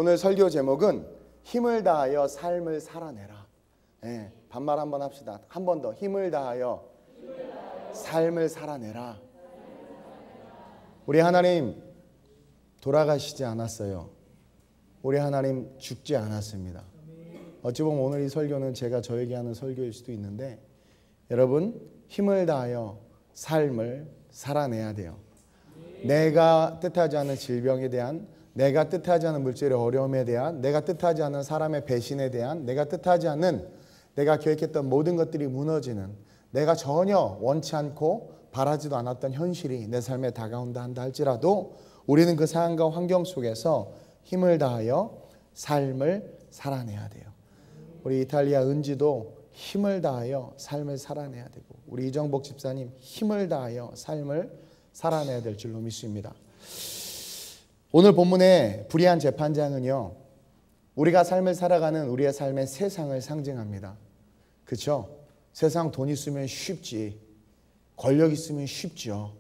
오늘 설교 제목은 힘을 다하여 삶을 살아내라. 네, 반말 한번 합시다. 한 번 더. 힘을 다하여 삶을 살아내라. 우리 하나님 돌아가시지 않았어요. 우리 하나님 죽지 않았습니다. 어찌 보면 오늘 이 설교는 제가 저에게 하는 설교일 수도 있는데, 여러분 힘을 다하여 삶을 살아내야 돼요. 내가 뜻하지 않은 질병에 대한, 내가 뜻하지 않은 물질의 어려움에 대한, 내가 뜻하지 않은 사람의 배신에 대한, 내가 뜻하지 않은, 내가 계획했던 모든 것들이 무너지는, 내가 전혀 원치 않고 바라지도 않았던 현실이 내 삶에 다가온다 한다 할지라도 우리는 그 상황과 환경 속에서 힘을 다하여 삶을 살아내야 돼요. 우리 이탈리아 은지도 힘을 다하여 삶을 살아내야 되고, 우리 이정복 집사님 힘을 다하여 삶을 살아내야 될 줄로 믿습니다. 오늘 본문의 불의한 재판장은요, 우리가 삶을 살아가는 우리의 삶의 세상을 상징합니다. 그렇죠? 세상 돈 있으면 쉽지, 권력 있으면 쉽죠.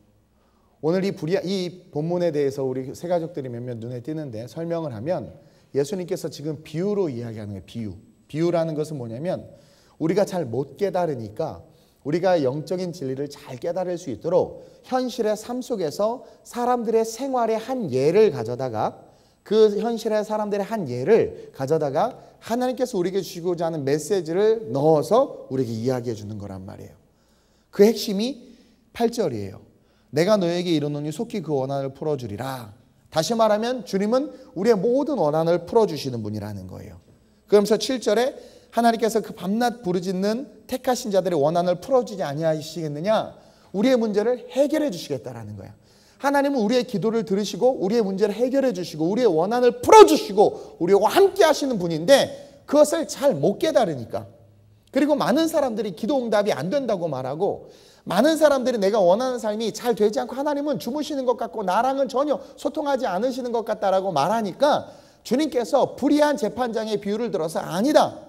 오늘 이 본문에 대해서 우리 세 가족들이 몇몇 눈에 띄는데, 설명을 하면 예수님께서 지금 비유로 이야기하는 거예요. 비유라는 것은 뭐냐면, 우리가 잘 못 깨달으니까 우리가 영적인 진리를 잘 깨달을 수 있도록 현실의 삶 속에서 사람들의 생활의 한 예를 가져다가, 그 현실의 사람들의 한 예를 가져다가 하나님께서 우리에게 주시고자 하는 메시지를 넣어서 우리에게 이야기해 주는 거란 말이에요. 그 핵심이 8절이에요. 내가 너에게 이르노니 속히 그 원한을 풀어주리라. 다시 말하면 주님은 우리의 모든 원한을 풀어주시는 분이라는 거예요. 그러면서 7절에 하나님께서 그 밤낮 부르짖는 택하신 자들의 원한을 풀어주지 아니하시겠느냐, 우리의 문제를 해결해 주시겠다라는 거야. 하나님은 우리의 기도를 들으시고 우리의 문제를 해결해 주시고 우리의 원한을 풀어주시고 우리와 함께 하시는 분인데, 그것을 잘 못 깨달으니까, 그리고 많은 사람들이 기도 응답이 안 된다고 말하고, 많은 사람들이 내가 원하는 삶이 잘 되지 않고 하나님은 주무시는 것 같고 나랑은 전혀 소통하지 않으시는 것 같다라고 말하니까, 주님께서 불의한 재판장의 비유를 들어서 아니다,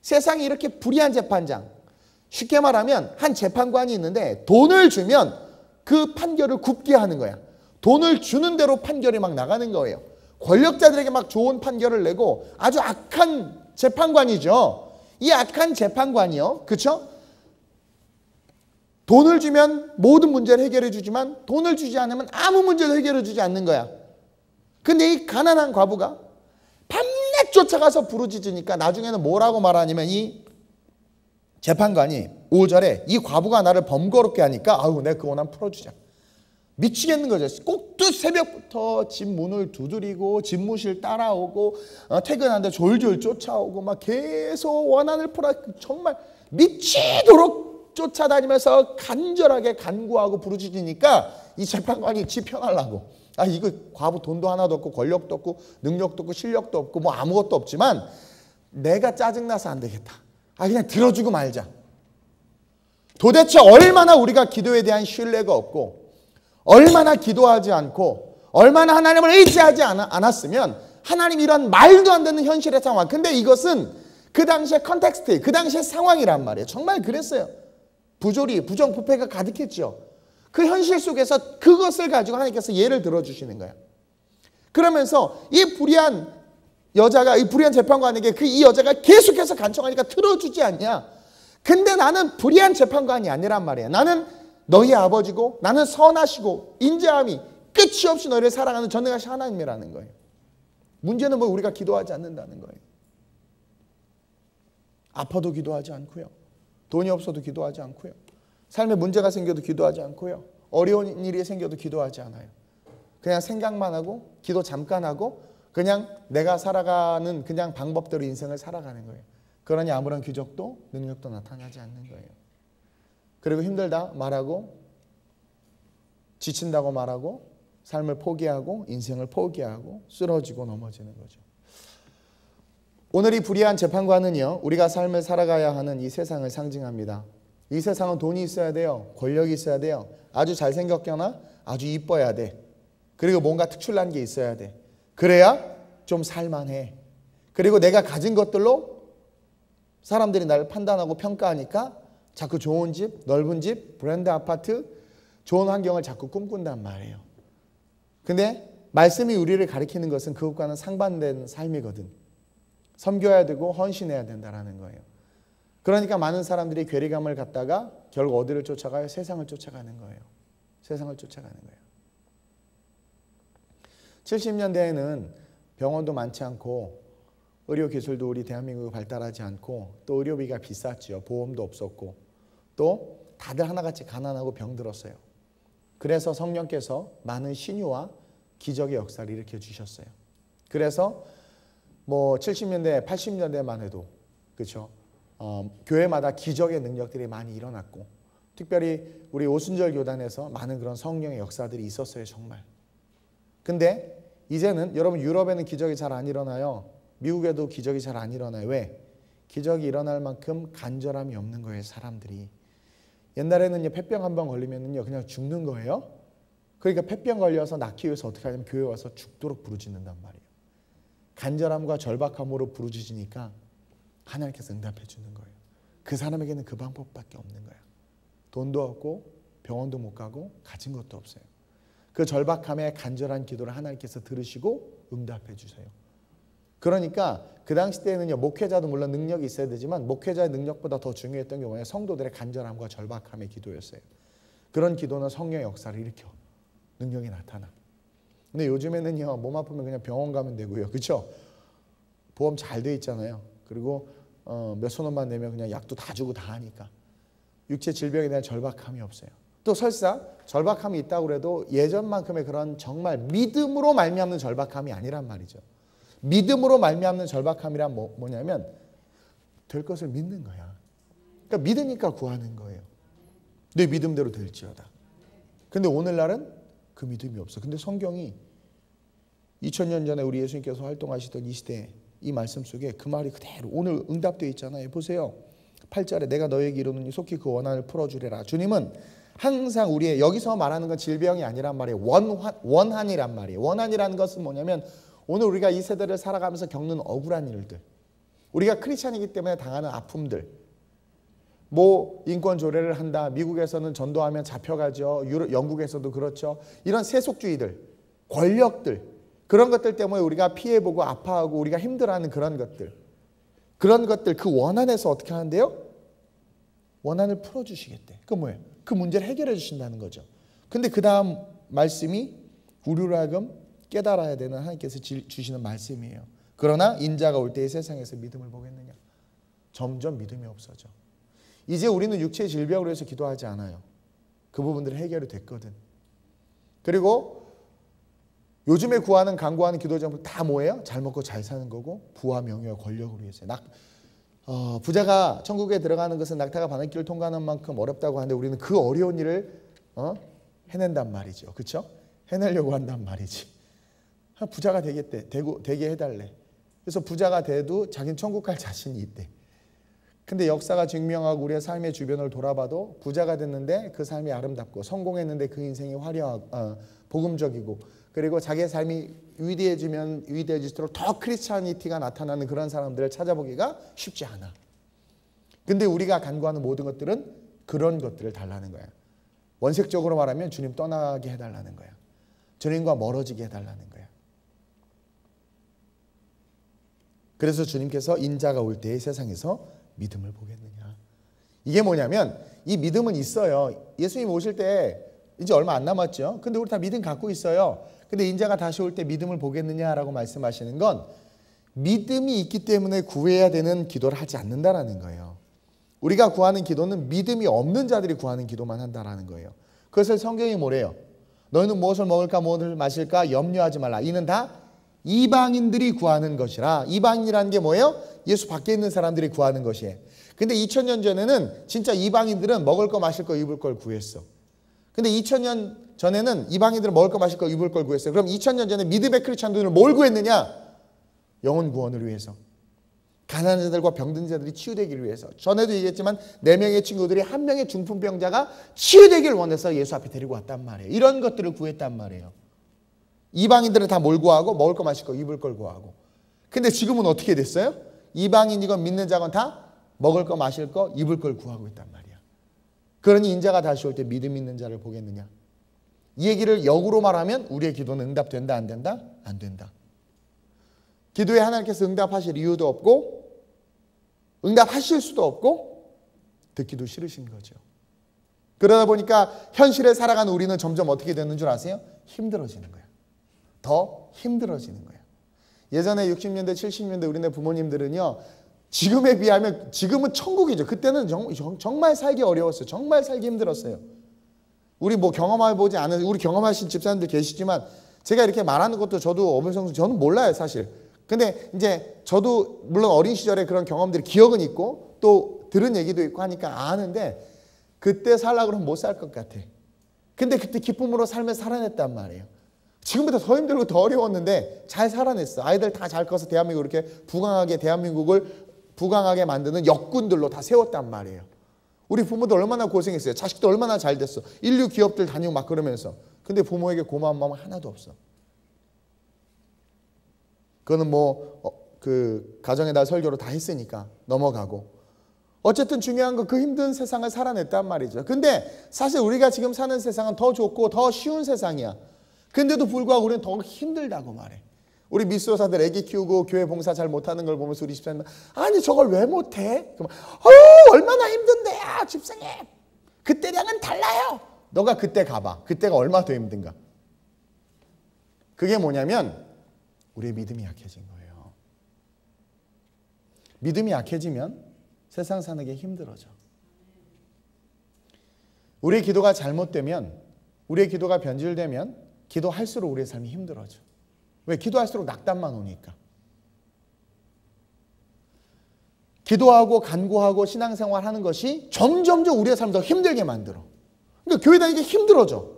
세상에 이렇게 불의한 재판장, 쉽게 말하면 한 재판관이 있는데 돈을 주면 그 판결을 굽게 하는 거야. 돈을 주는 대로 판결이 막 나가는 거예요. 권력자들에게 막 좋은 판결을 내고 아주 악한 재판관이죠. 이 악한 재판관이요, 그렇죠? 돈을 주면 모든 문제를 해결해 주지만 돈을 주지 않으면 아무 문제도 해결해 주지 않는 거야. 근데 이 가난한 과부가 밤낮 쫓아가서 부르짖으니까 나중에는 뭐라고 말하냐면, 이 재판관이 5절에 이 과부가 나를 번거롭게 하니까 아유 내가 그 원한 풀어주자. 미치겠는 거죠. 꼭두 새벽부터 집 문을 두드리고 집무실 따라오고 퇴근하는데 졸졸 쫓아오고 막 계속 원한을 풀어, 정말 미치도록 쫓아다니면서 간절하게 간구하고 부르짖으니까 이 재판관이 지 편하려고, 아 이거 과부 돈도 하나도 없고 권력도 없고 능력도 없고 실력도 없고 뭐 아무것도 없지만 내가 짜증나서 안 되겠다, 아 그냥 들어주고 말자. 도대체 얼마나 우리가 기도에 대한 신뢰가 없고, 얼마나 기도하지 않고, 얼마나 하나님을 의지하지 않았으면 하나님 이런 말도 안 되는 현실의 상황. 근데 이것은 그 당시의 컨텍스트, 그 당시의 상황이란 말이에요. 정말 그랬어요. 부조리, 부정부패가 가득했죠. 그 현실 속에서 그것을 가지고 하나님께서 예를 들어주시는 거예요. 그러면서 이 불의한 여자가, 이 불의한 재판관에게 이 여자가 계속해서 간청하니까 들어주지 않냐. 근데 나는 불의한 재판관이 아니란 말이에요. 나는 너희 아버지고, 나는 선하시고 인자함이 끝이 없이 너희를 사랑하는 전능하신 하나님이라는 거예요. 문제는 뭐 우리가 기도하지 않는다는 거예요. 아파도 기도하지 않고요, 돈이 없어도 기도하지 않고요, 삶에 문제가 생겨도 기도하지 않고요, 어려운 일이 생겨도 기도하지 않아요. 그냥 생각만 하고 기도 잠깐 하고 그냥 내가 살아가는 그냥 방법대로 인생을 살아가는 거예요. 그러니 아무런 기적도 능력도 나타나지 않는 거예요. 그리고 힘들다 말하고, 지친다고 말하고, 삶을 포기하고 인생을 포기하고 쓰러지고 넘어지는 거죠. 오늘 이 불의한 재판관은요, 우리가 삶을 살아가야 하는 이 세상을 상징합니다. 이 세상은 돈이 있어야 돼요, 권력이 있어야 돼요, 아주 잘생겼거나 아주 이뻐야 돼, 그리고 뭔가 특출난 게 있어야 돼. 그래야 좀 살만해. 그리고 내가 가진 것들로 사람들이 나를 판단하고 평가하니까 자꾸 좋은 집, 넓은 집, 브랜드 아파트, 좋은 환경을 자꾸 꿈꾼단 말이에요. 근데 말씀이 우리를 가리키는 것은 그것과는 상반된 삶이거든. 섬겨야 되고 헌신해야 된다라는 거예요. 그러니까 많은 사람들이 괴리감을 갖다가 결국 어디를 쫓아가요? 세상을 쫓아가는 거예요. 세상을 쫓아가는 거예요. 70년대에는 병원도 많지 않고 의료기술도 우리 대한민국이 발달하지 않고 또 의료비가 비쌌죠. 보험도 없었고 또 다들 하나같이 가난하고 병들었어요. 그래서 성령께서 많은 신유와 기적의 역사를 일으켜 주셨어요. 그래서 뭐 70년대, 80년대만 해도 그렇죠. 교회마다 기적의 능력들이 많이 일어났고 특별히 우리 오순절 교단에서 많은 그런 성령의 역사들이 있었어요. 정말. 근데 이제는 여러분 유럽에는 기적이 잘 안 일어나요. 미국에도 기적이 잘 안 일어나요. 왜? 기적이 일어날 만큼 간절함이 없는 거예요. 사람들이. 옛날에는 폐병 한 번 걸리면요 그냥 죽는 거예요. 그러니까 폐병 걸려서 낫기 위해서 어떻게 하냐면 교회 와서 죽도록 부르짖는단 말이에요. 간절함과 절박함으로 부르짖으니까 하나님께서 응답해 주는 거예요. 그 사람에게는 그 방법밖에 없는 거예요. 돈도 없고 병원도 못 가고 가진 것도 없어요. 그 절박함에 간절한 기도를 하나님께서 들으시고 응답해 주세요. 그러니까 그 당시 때는요 목회자도 물론 능력이 있어야 되지만 목회자의 능력보다 더 중요했던 게 뭐냐면 성도들의 간절함과 절박함의 기도였어요. 그런 기도는 성령의 역사를 일으켜 능력이 나타나. 근데 요즘에는요 몸 아프면 그냥 병원 가면 되고요. 그렇죠? 보험 잘 돼 있잖아요. 그리고 몇천 원만 내면 그냥 약도 다 주고 다 하니까 육체 질병에 대한 절박함이 없어요. 또 설사 절박함이 있다고 해도 예전만큼의 그런 정말 믿음으로 말미암는 절박함이 아니란 말이죠. 믿음으로 말미암는 절박함이란 뭐냐면 될 것을 믿는 거야. 그러니까 믿으니까 구하는 거예요. 내 믿음대로 될지어다. 근데 오늘날은 그 믿음이 없어. 근데 성경이 2000년 전에 우리 예수님께서 활동하시던 이 시대에 이 말씀 속에 그 말이 그대로 오늘 응답되어 있잖아요. 보세요. 8절에 내가 너에게 이르노니 속히 그 원한을 풀어주리라. 주님은 항상 우리의 여기서 말하는 건 질병이 아니란 말이에요. 원한이란 말이에요. 원한이라는 것은 뭐냐면 오늘 우리가 이 세대를 살아가면서 겪는 억울한 일들, 우리가 크리스찬이기 때문에 당하는 아픔들, 뭐 인권 조례를 한다. 미국에서는 전도하면 잡혀가죠. 영국에서도 그렇죠. 이런 세속주의들, 권력들, 그런 것들 때문에 우리가 피해보고 아파하고 우리가 힘들어하는 그런 것들 그 원한에서 어떻게 하는데요? 원한을 풀어주시겠대. 그 뭐예요? 그 문제를 해결해 주신다는 거죠. 근데 그 다음 말씀이 우리로 하여금 깨달아야 되는 하나님께서 주시는 말씀이에요. 그러나 인자가 올 때의 세상에서 믿음을 보겠느냐? 점점 믿음이 없어져. 이제 우리는 육체의 질병으로 해서 기도하지 않아요. 그 부분들이 해결이 됐거든. 그리고 요즘에 구하는 간구하는 기도 제목은 다 뭐예요? 잘 먹고 잘 사는 거고 부와 명예와 권력을 위해서. 부자가 천국에 들어가는 것은 낙타가 바늘길을 통과하는 만큼 어렵다고 하는데 우리는 그 어려운 일을 해낸단 말이죠. 그렇죠? 해내려고 한단 말이지. 부자가 되겠대. 되게 해달래. 그래서 부자가 돼도 자기는 천국 갈 자신이 있대. 근데 역사가 증명하고 우리의 삶의 주변을 돌아봐도 부자가 됐는데 그 삶이 아름답고 성공했는데 그 인생이 화려하고 복음적이고 그리고 자기의 삶이 위대해질수록 더 크리스찬이티가 나타나는 그런 사람들을 찾아보기가 쉽지 않아. 근데 우리가 간구하는 모든 것들은 그런 것들을 달라는 거야. 원색적으로 말하면 주님 떠나게 해달라는 거야. 주님과 멀어지게 해달라는 거야. 그래서 주님께서 인자가 올 때의 세상에서 믿음을 보겠느냐. 이게 뭐냐면 이 믿음은 있어요. 예수님 오실 때 이제 얼마 안 남았죠. 근데 우리 다 믿음 갖고 있어요. 근데 인자가 다시 올 때 믿음을 보겠느냐라고 말씀하시는 건 믿음이 있기 때문에 구해야 되는 기도를 하지 않는다라는 거예요. 우리가 구하는 기도는 믿음이 없는 자들이 구하는 기도만 한다라는 거예요. 그것을 성경이 뭐래요? 너희는 무엇을 먹을까 무엇을 마실까 염려하지 말라. 이는 다 이방인들이 구하는 것이라. 이방인이라는 게 뭐예요? 예수 밖에 있는 사람들이 구하는 것이에요. 근데 2000년 전에는 진짜 이방인들은 먹을 거 마실 거 입을 걸 구했어. 근데 2000년 전에는 이방인들은 먹을 거 마실 거 입을 걸 구했어요. 그럼 2000년 전에 믿음의 크리스찬들은 뭘 구했느냐? 영혼 구원을 위해서. 가난한 자들과 병든 자들이 치유되기를 위해서. 전에도 얘기했지만 4명의 친구들이 1명의 중풍병자가 치유되기를 원해서 예수 앞에 데리고 왔단 말이에요. 이런 것들을 구했단 말이에요. 이방인들은 다 뭘 구하고 먹을 거 마실 거 입을 걸 구하고. 근데 지금은 어떻게 됐어요? 이방인이건 믿는 자건 다 먹을 거 마실 거 입을 걸 구하고 있단 말이야. 그러니 인자가 다시 올 때 믿음 있는 자를 보겠느냐. 이 얘기를 역으로 말하면 우리의 기도는 응답된다 안 된다? 안 된다. 기도에 하나님께서 응답하실 이유도 없고 응답하실 수도 없고 듣기도 싫으신 거죠. 그러다 보니까 현실에 살아가는 우리는 점점 어떻게 되는 줄 아세요? 힘들어지는 거예요. 더 힘들어지는 거예요. 예전에 60년대 70년대 우리네 부모님들은요, 지금에 비하면 지금은 천국이죠. 그때는 정말 살기 어려웠어요. 정말 살기 힘들었어요. 우리 뭐 경험해보지 않은, 우리 경험하신 집사님들 계시지만 제가 이렇게 말하는 것도 저도 어불성설, 저는 몰라요 사실. 근데 이제 저도 물론 어린 시절에 그런 경험들이 기억은 있고 또 들은 얘기도 있고 하니까 아는데, 그때 살려고 그러면 못 살 것 같아. 근데 그때 기쁨으로 삶을 살아냈단 말이에요. 지금보다 더 힘들고 더 어려웠는데 잘 살아냈어. 아이들 다 잘 커서 대한민국 이렇게 부강하게, 대한민국을 부강하게 만드는 역군들로 다 세웠단 말이에요. 우리 부모도 얼마나 고생했어요. 자식도 얼마나 잘 됐어. 인류 기업들 다니고 막 그러면서. 근데 부모에게 고마운 마음 하나도 없어. 그거는 그 가정의 달 설교로 다 했으니까 넘어가고. 어쨌든 중요한 건 그 힘든 세상을 살아냈단 말이죠. 근데 사실 우리가 지금 사는 세상은 더 좋고 더 쉬운 세상이야. 근데도 불구하고 우리는 더 힘들다고 말해. 우리 미수로사들 애기 키우고 교회 봉사 잘 못하는 걸 보면서 우리 집사님은 아니 저걸 왜 못해? 그러면 얼마나 힘든데요 집사님. 그때랑은 달라요. 너가 그때 가봐. 그때가 얼마나 더 힘든가. 그게 뭐냐면 우리의 믿음이 약해진 거예요. 믿음이 약해지면 세상 사는 게 힘들어져. 우리의 기도가 잘못되면, 우리의 기도가 변질되면 기도할수록 우리의 삶이 힘들어져. 왜? 기도할수록 낙담만 오니까. 기도하고 간구하고 신앙생활하는 것이 점점점 우리의 삶을 더 힘들게 만들어. 그러니까 교회 다니기 힘들어져.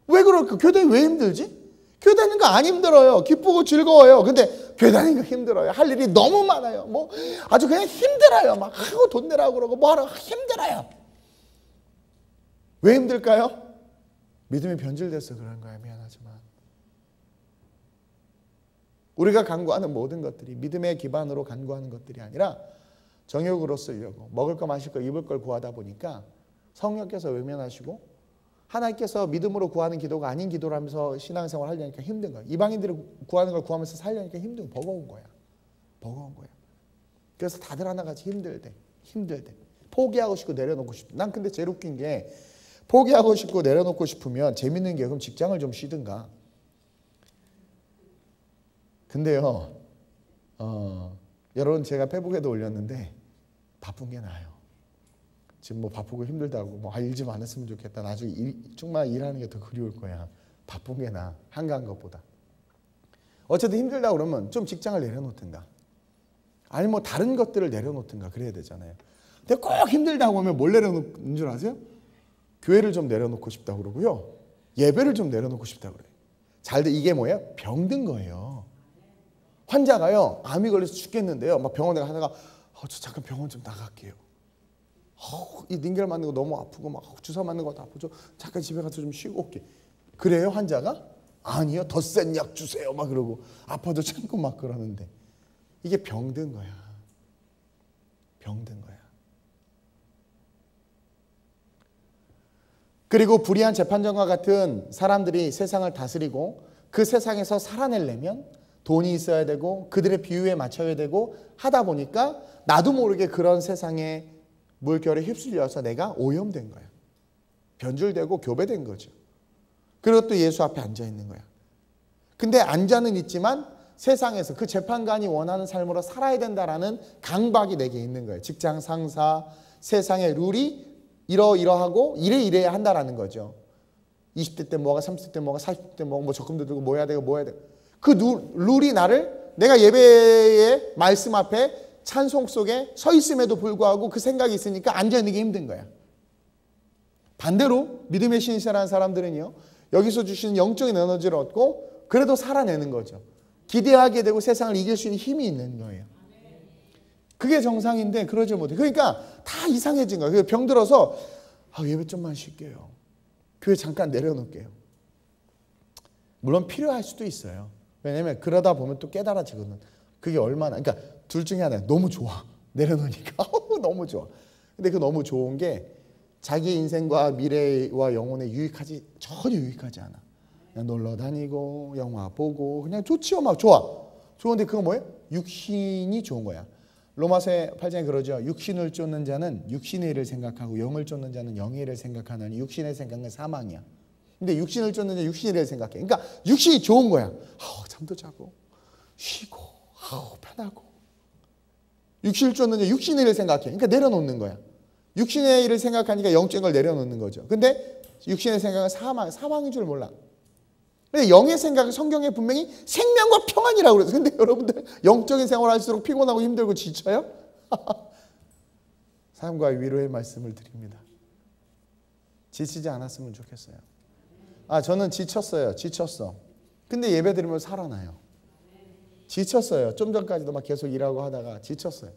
왜 그럴까? 교회 다니기 왜 힘들지? 교회 다니는 거 안 힘들어요. 기쁘고 즐거워요. 근데 교회 다니는 거 힘들어요. 할 일이 너무 많아요. 아주 그냥 힘들어요. 막 하고 돈 내라고 그러고 뭐 하라고 힘들어요. 왜 힘들까요? 믿음이 변질돼서 그런 거예요. 미안하지만. 우리가 간구하는 모든 것들이 믿음의 기반으로 간구하는 것들이 아니라 정욕으로 쓰려고 먹을 거 마실 거 입을 걸 구하다 보니까 성령께서 외면하시고 하나님께서 믿음으로 구하는 기도가 아닌 기도를 하면서 신앙생활 하려니까 힘든 거야. 이방인들이 구하는 걸 구하면서 살려니까 힘든, 버거운 거야. 버거운 거야. 그래서 다들 하나같이 힘들대. 포기하고 싶고 내려놓고 싶대. 난 근데 제일 웃긴 게 포기하고 싶고 내려놓고 싶으면 재밌는 게 그럼 직장을 좀 쉬든가. 근데요, 여러분 제가 페북에도 올렸는데 바쁜 게 나아요. 지금 바쁘고 힘들다고 일 좀 안 했으면 좋겠다. 나중에 정말 일하는 게 더 그리울 거야. 바쁜 게 나아. 한가한 것보다. 어쨌든 힘들다고 그러면 좀 직장을 내려놓든가. 아니 다른 것들을 내려놓든가 그래야 되잖아요. 근데 꼭 힘들다고 하면 뭘 내려놓는 줄 아세요? 교회를 좀 내려놓고 싶다고 그러고요. 예배를 좀 내려놓고 싶다고 그래요. 이게 뭐예요? 병든 거예요. 환자가요. 암이 걸려서 죽겠는데요. 막 병원에 가다가 저 잠깐 병원 좀 나갈게요. 이 링겔 맞는 거 너무 아프고 막 주사 맞는 것도 아프죠. 잠깐 집에 가서 좀 쉬고 올게. 그래요 환자가? 아니요. 더 센 약 주세요. 막 그러고 아파도 참고 막 그러는데 이게 병든 거야. 병든 거야. 그리고 불의한 재판장과 같은 사람들이 세상을 다스리고 그 세상에서 살아내려면 돈이 있어야 되고 그들의 비유에 맞춰야 되고 하다 보니까 나도 모르게 그런 세상에 물결에 휩쓸려서 내가 오염된 거야. 변질되고 교배된 거죠. 그리고 또 예수 앞에 앉아 있는 거야. 근데 앉아는 있지만 세상에서 그 재판관이 원하는 삶으로 살아야 된다라는 강박이 내게 있는 거예요. 직장 상사, 세상의 룰이 이러이러하고 이래야 한다라는 거죠. 20대 때 뭐가, 30대 때 뭐가, 40대 때 뭐가, 적금도 들고 뭐 해야 되고 뭐 해야 되고. 그 룰이 나를 내가 예배의 말씀 앞에 찬송 속에 서 있음에도 불구하고 그 생각이 있으니까 앉아있는 게 힘든 거야. 반대로 믿음의 신실한 사람들은요. 여기서 주시는 영적인 에너지를 얻고 그래도 살아내는 거죠. 기대하게 되고 세상을 이길 수 있는 힘이 있는 거예요. 그게 정상인데 그러지 못해. 그러니까 다 이상해진 거예요. 병들어서 예배 좀만 쉴게요. 교회 잠깐 내려놓을게요. 물론 필요할 수도 있어요. 왜냐하면 그러다 보면 또 깨달아지거든. 그게 얼마나, 그러니까 둘 중에 하나예요. 너무 좋아. 내려놓으니까 너무 좋아. 근데 그 너무 좋은 게 자기 인생과 미래와 영혼에 전혀 유익하지 않아. 그냥 놀러 다니고 영화 보고 그냥 좋지요. 막 좋아. 좋은데 그거 뭐예요? 육신이 좋은 거야. 로마서 8장에 그러죠. 육신을 쫓는 자는 육신의 일을 생각하고 영을 쫓는 자는 영의 일을 생각하느니 육신의 생각은 사망이야. 근데 육신을 쫓는 자 육신의 일을 생각해. 그러니까 육신이 좋은 거야. 잠도 자고 쉬고 편하고. 육신을 쫓는 자 육신의 일을 생각해. 그러니까 내려놓는 거야. 육신의 일을 생각하니까 영적인 걸 내려놓는 거죠. 근데 육신의 생각은 사망인 줄 몰라. 근데 영의 생각은 성경에 분명히 생명과 평안이라고 그래서. 근데 여러분들 영적인 생활을 할수록 피곤하고 힘들고 지쳐요? 삶과 위로의 말씀을 드립니다. 지치지 않았으면 좋겠어요. 저는 지쳤어요. 지쳤어. 근데 예배 드리면 살아나요. 지쳤어요. 좀 전까지도 막 계속 일하고 하다가 지쳤어요.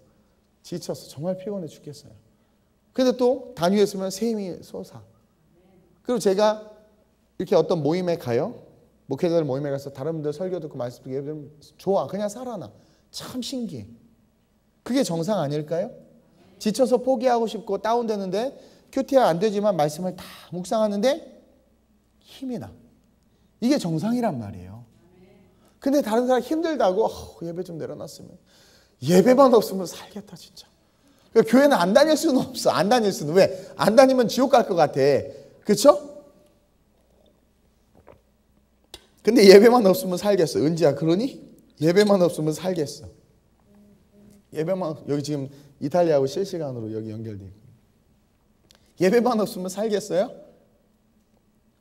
지쳤어. 정말 피곤해 죽겠어요. 근데 또 단위에 있으면 샘이 솟아. 그리고 제가 이렇게 어떤 모임에 가요. 목회자들 모임에 가서 다른 분들 설교 듣고 말씀 듣고 예배 드리면 좋아. 그냥 살아나. 참 신기해. 그게 정상 아닐까요? 지쳐서 포기하고 싶고 다운되는데 큐티가 안 되지만 말씀을 다 묵상하는데 힘이 나. 이게 정상이란 말이에요. 근데 다른 사람 힘들다고 예배 좀 내려놨으면. 예배만 없으면 살겠다 진짜. 그러니까 교회는 안 다닐 수는 없어. 안 다닐 수는. 왜? 안 다니면 지옥 갈 것 같아. 그렇죠? 근데 예배만 없으면 살겠어. 은지야 그러니? 예배만 없으면 살겠어. 예배만, 여기 지금 이탈리아하고 실시간으로 여기 연결돼 있고. 예배만 없으면 살겠어요?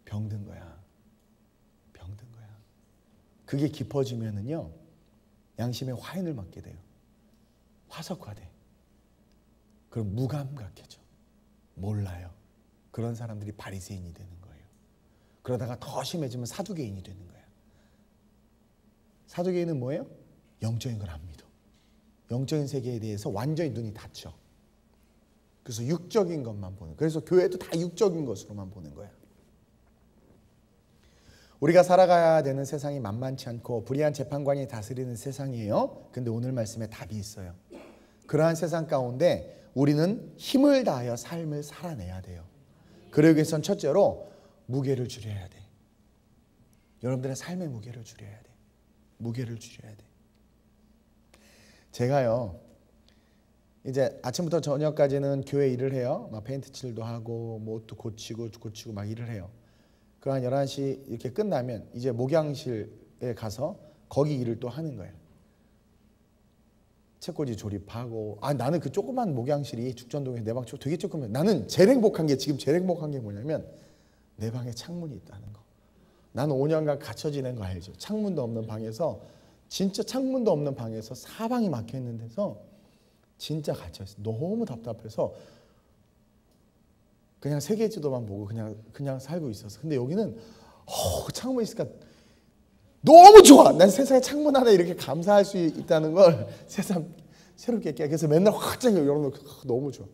병든 거야. 병든 거야. 그게 깊어지면은요, 양심의 화인을 맞게 돼요. 화석화돼. 그럼 무감각해져. 몰라요. 그런 사람들이 바리새인이 되는 거예요. 그러다가 더 심해지면 사두개인이 되는 거예요. 사두개인은 뭐예요? 영적인 걸 안 믿어. 영적인 세계에 대해서 완전히 눈이 닫혀. 그래서 육적인 것만 보는. 그래서 교회도 다 육적인 것으로만 보는 거야. 우리가 살아가야 되는 세상이 만만치 않고 불의한 재판관이 다스리는 세상이에요. 근데 오늘 말씀에 답이 있어요. 그러한 세상 가운데 우리는 힘을 다하여 삶을 살아내야 돼요. 그러기 위해서는 첫째로 무게를 줄여야 돼. 여러분들의 삶의 무게를 줄여야 돼. 무게를 줄여야 돼. 제가요, 이제 아침부터 저녁까지는 교회 일을 해요. 막 페인트 칠도 하고 뭐 옷도 고치고 막 일을 해요. 그 한 11시 이렇게 끝나면 이제 목양실에 가서 거기 일을 또 하는 거예요. 책꽂이 조립하고. 나는 그 조그만 목양실이 죽전동에 내 방 되게 조그매. 나는 제일 행복한 게 뭐냐면 내 방에 창문이 있다는 거. 나는 5년간 갇혀 지낸 거 알죠? 창문도 없는 방에서, 진짜 창문도 없는 방에서 사방이 막혀 있는 데서 진짜 갇혀 있어. 너무 답답해서 그냥 세계지도만 보고 그냥 살고 있었어. 근데 여기는 창문 있으니까 너무 좋아. 난 세상에 창문 하나 이렇게 감사할 수 있다는 걸 세상 새롭게 깨. 그래서 맨날 확장 열어놓고 너무 좋아.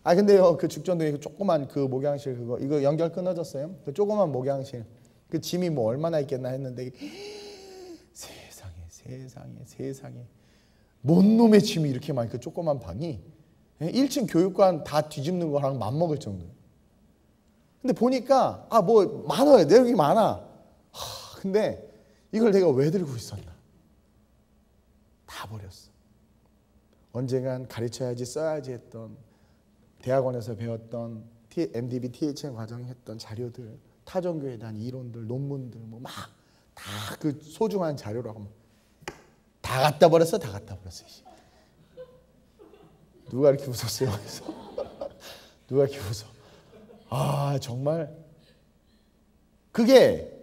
근데요, 그 죽전동에 그 조그만 그 목양실 이거 연결 끊어졌어요. 그 조그만 목양실. 그 짐이 뭐 얼마나 있겠나 했는데 세상에 뭔 놈의 짐이 이렇게 많이 그 조그만 방이 1층 교육관 다 뒤집는 거랑 맞먹을 정도예요. 근데 보니까 뭐 많아요. 내용이 많아. 근데 이걸 내가 왜 들고 있었나? 다 버렸어. 언젠간 가르쳐야지 써야지 했던, 대학원에서 배웠던 MDB, THN 과정 했던 자료들, 타종교에 대한 이론들, 논문들 뭐 막 다 그 소중한 자료라고 다 갖다 버렸어. 누가 이렇게 웃었어요? 누가 이렇게 웃어? 정말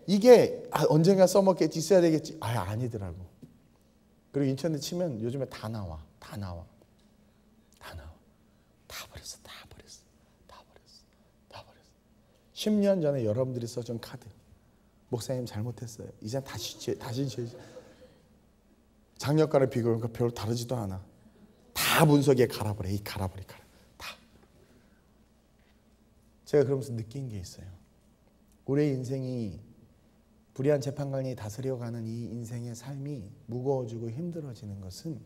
이게 언젠가 써먹겠지, 써야 되겠지. 아니더라고. 그리고 인터넷 치면 요즘에 다 나와. 다 버렸어. 10년 전에 여러분들이 써준 카드. 목사님 잘못했어요. 이제 다시 작년과를 비교하니까 별로 다르지도 않아. 다 문서기에 갈아버려. 다. 제가 그러면서 느낀 게 있어요. 우리의 인생이 불의한 재판관이 다스려가는 이 인생의 삶이 무거워지고 힘들어지는 것은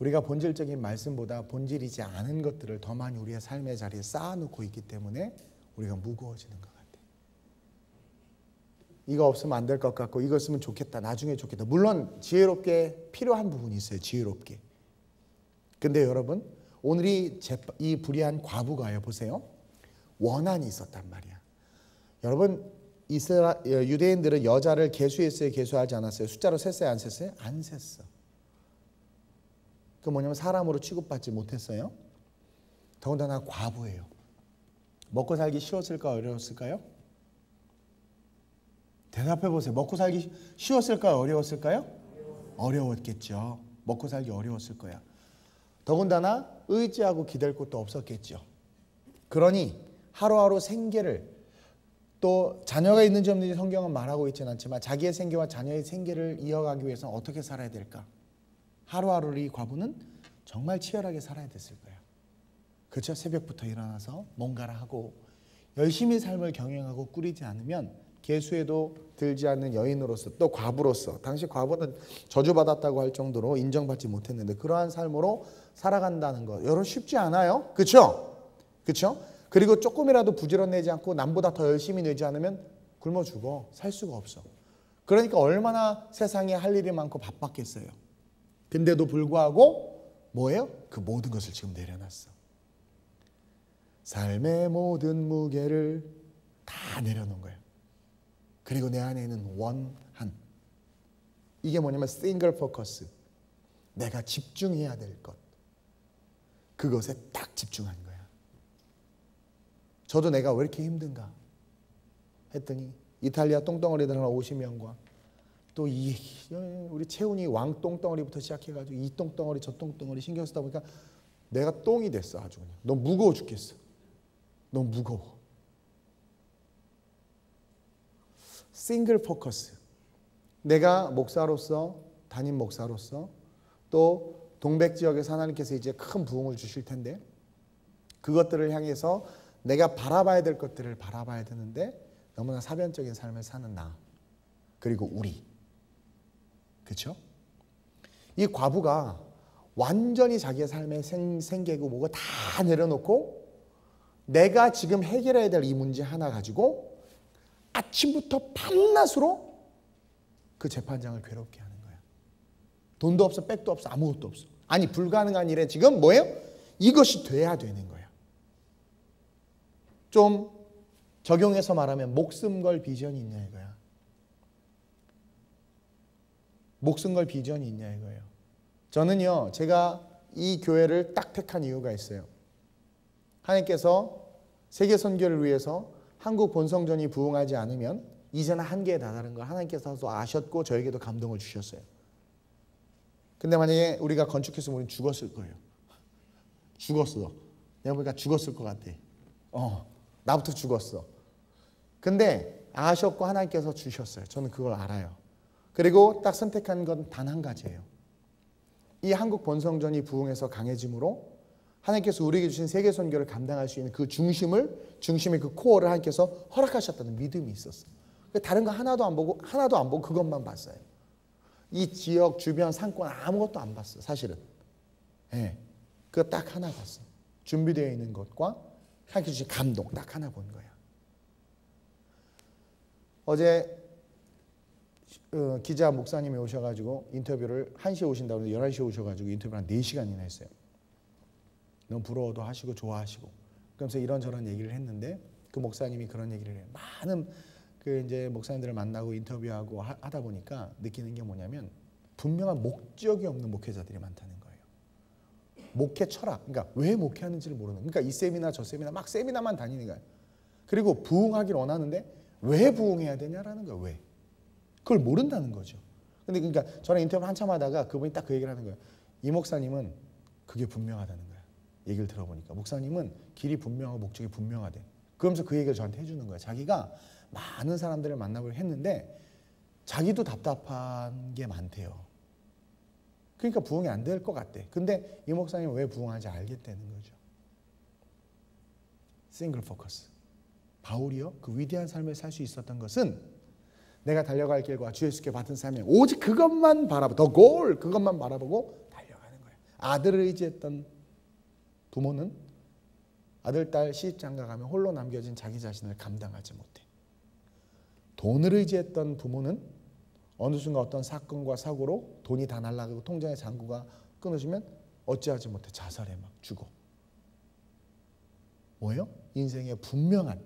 우리가 본질적인 말씀보다 본질이지 않은 것들을 더 많이 우리의 삶의 자리에 쌓아놓고 있기 때문에 우리가 무거워지는 것 같아요. 이거 없으면 안 될 것 같고 이거 있으면 좋겠다. 나중에 좋겠다. 물론 지혜롭게 필요한 부분이 있어요. 지혜롭게. 근데 여러분 오늘 이 불의한 과부가요. 보세요. 원한이 있었단 말이야. 여러분 유대인들은 여자를 계수했어요? 계수하지 않았어요? 숫자로 셌어요? 안 셌어요? 안 셌어. 그 뭐냐면 사람으로 취급받지 못했어요. 더군다나 과부예요. 먹고 살기 쉬웠을까 어려웠을까요? 대답해 보세요. 먹고 살기 쉬웠을까요? 어려웠을까요? 어려웠겠죠. 먹고 살기 어려웠을 거야. 더군다나 의지하고 기댈 곳도 없었겠죠. 그러니 하루하루 생계를 또 자녀가 있는지 없는지 성경은 말하고 있지는 않지만 자기의 생계와 자녀의 생계를 이어가기 위해서 어떻게 살아야 될까? 하루하루를 이 과부는 정말 치열하게 살아야 됐을 거예요. 그렇죠? 새벽부터 일어나서 뭔가를 하고 열심히 삶을 경영하고 꾸리지 않으면 계수에도 들지 않는 여인으로서 또 과부로서 당시 과부는 저주받았다고 할 정도로 인정받지 못했는데 그러한 삶으로 살아간다는 거 여러분 쉽지 않아요. 그렇죠? 그렇죠? 그리고 조금이라도 부지런내지 않고 남보다 더 열심히 내지 않으면 굶어 죽어. 살 수가 없어. 그러니까 얼마나 세상에 할 일이 많고 바빴겠어요. 근데도 불구하고 뭐예요? 그 모든 것을 지금 내려놨어. 삶의 모든 무게를 다 내려놓은 거예요. 그리고 내 안에 있는 원한. 이게 뭐냐면 싱글 포커스. 내가 집중해야 될 것. 그것에 딱 집중한 거야. 저도 내가 왜 이렇게 힘든가 했더니 이탈리아 똥덩어리들 한 50명과 또 우리 채훈이 왕 똥덩어리부터 시작해가지고 이 똥덩어리 저 똥덩어리 신경 쓰다 보니까 내가 똥이 됐어. 아주 그냥. 너무 무거워 죽겠어. 너무 무거워. 싱글 포커스. 내가 목사로서 담임 목사로서 또 동백 지역에서 하나님께서 이제 큰 부흥을 주실 텐데 그것들을 향해서 내가 바라봐야 될 것들을 바라봐야 되는데 너무나 사변적인 삶을 사는 나 그리고 우리 그렇죠? 이 과부가 완전히 자기의 삶의 생계고 뭐고 다 내려놓고 내가 지금 해결해야 될 이 문제 하나 가지고 아침부터 밤낮으로 그 재판장을 괴롭게 하는 거야. 돈도 없어 백도 없어 아무것도 없어. 아니 불가능한 일에 지금 뭐예요? 이것이 돼야 되는 거야. 좀 적용해서 말하면 목숨 걸 비전이 있냐 이거야. 목숨 걸 비전이 있냐 이거예요. 저는요 제가 이 교회를 딱 택한 이유가 있어요. 하나님께서 세계 선교를 위해서 한국 본성전이 부흥하지 않으면 이제는 한계에 다다른 걸 하나님께서도 아셨고 저에게도 감동을 주셨어요. 근데 만약에 우리가 건축했으면 우리는 죽었을 거예요. 죽었어. 내가 보니까 죽었을 것 같아. 나부터 죽었어. 근데 아셨고 하나님께서 주셨어요. 저는 그걸 알아요. 그리고 딱 선택한 건 단 한 가지예요. 이 한국 본성전이 부흥해서 강해짐으로 하나님께서 우리에게 주신 세계 선교를 감당할 수 있는 그 중심의 그 코어를 하나님께서 허락하셨다는 믿음이 있었어. 다른 거 하나도 안 보고 그것만 봤어요. 이 지역 주변 상권 아무것도 안 봤어. 사실은. 예. 그거 딱 하나 봤어. 준비되어 있는 것과 하나님께서 주신 감동 딱 하나 본 거야. 어제 기자 목사님이 오셔가지고 인터뷰를 1시에 오신다고 해서 11시에 오셔가지고 인터뷰를 한 4시간이나 했어요. 너무 부러워도 하시고 좋아하시고 그러면서 이런저런 얘기를 했는데 그 목사님이 그런 얘기를 해요. 많은 그 이제 목사님들을 만나고 인터뷰하고 하다 보니까 느끼는 게 뭐냐면 분명한 목적이 없는 목회자들이 많다는 거예요. 목회 철학, 그러니까 왜 목회하는지를 모르는. 그러니까 이 세미나 저 세미나 막 세미나만 다니는 거예요. 그리고 부흥하기를 원하는데 왜 부흥해야 되냐라는 거예요. 왜? 그걸 모른다는 거죠. 근데 그러니까 저랑 인터뷰 한참 하다가 그분이 딱 그 얘기를 하는 거예요. 이 목사님은 그게 분명하다는 거예요. 얘기를 들어보니까 목사님은 길이 분명하고 목적이 분명하대. 그러면서 그 얘기를 저한테 해주는 거예요. 자기가 많은 사람들을 만나보려 했는데 자기도 답답한 게 많대요. 그러니까 부흥이 안 될 것 같대. 근데 이 목사님은 왜 부흥하는지 알겠다는 거죠. 싱글 포커스. 바울이요 그 위대한 삶을 살 수 있었던 것은 내가 달려갈 길과 주 예수께 받은 삶에 오직 그것만 바라보고 더 골 그것만 바라보고 달려가는 거예요. 아들을 의지했던 부모는 아들, 딸 시집장가 가면 홀로 남겨진 자기 자신을 감당하지 못해. 돈을 의지했던 부모는 어느 순간 어떤 사건과 사고로 돈이 다 날아가고 통장의 잔고가 끊어지면 어찌하지 못해 자살해 막 죽어. 뭐예요? 인생의 분명한,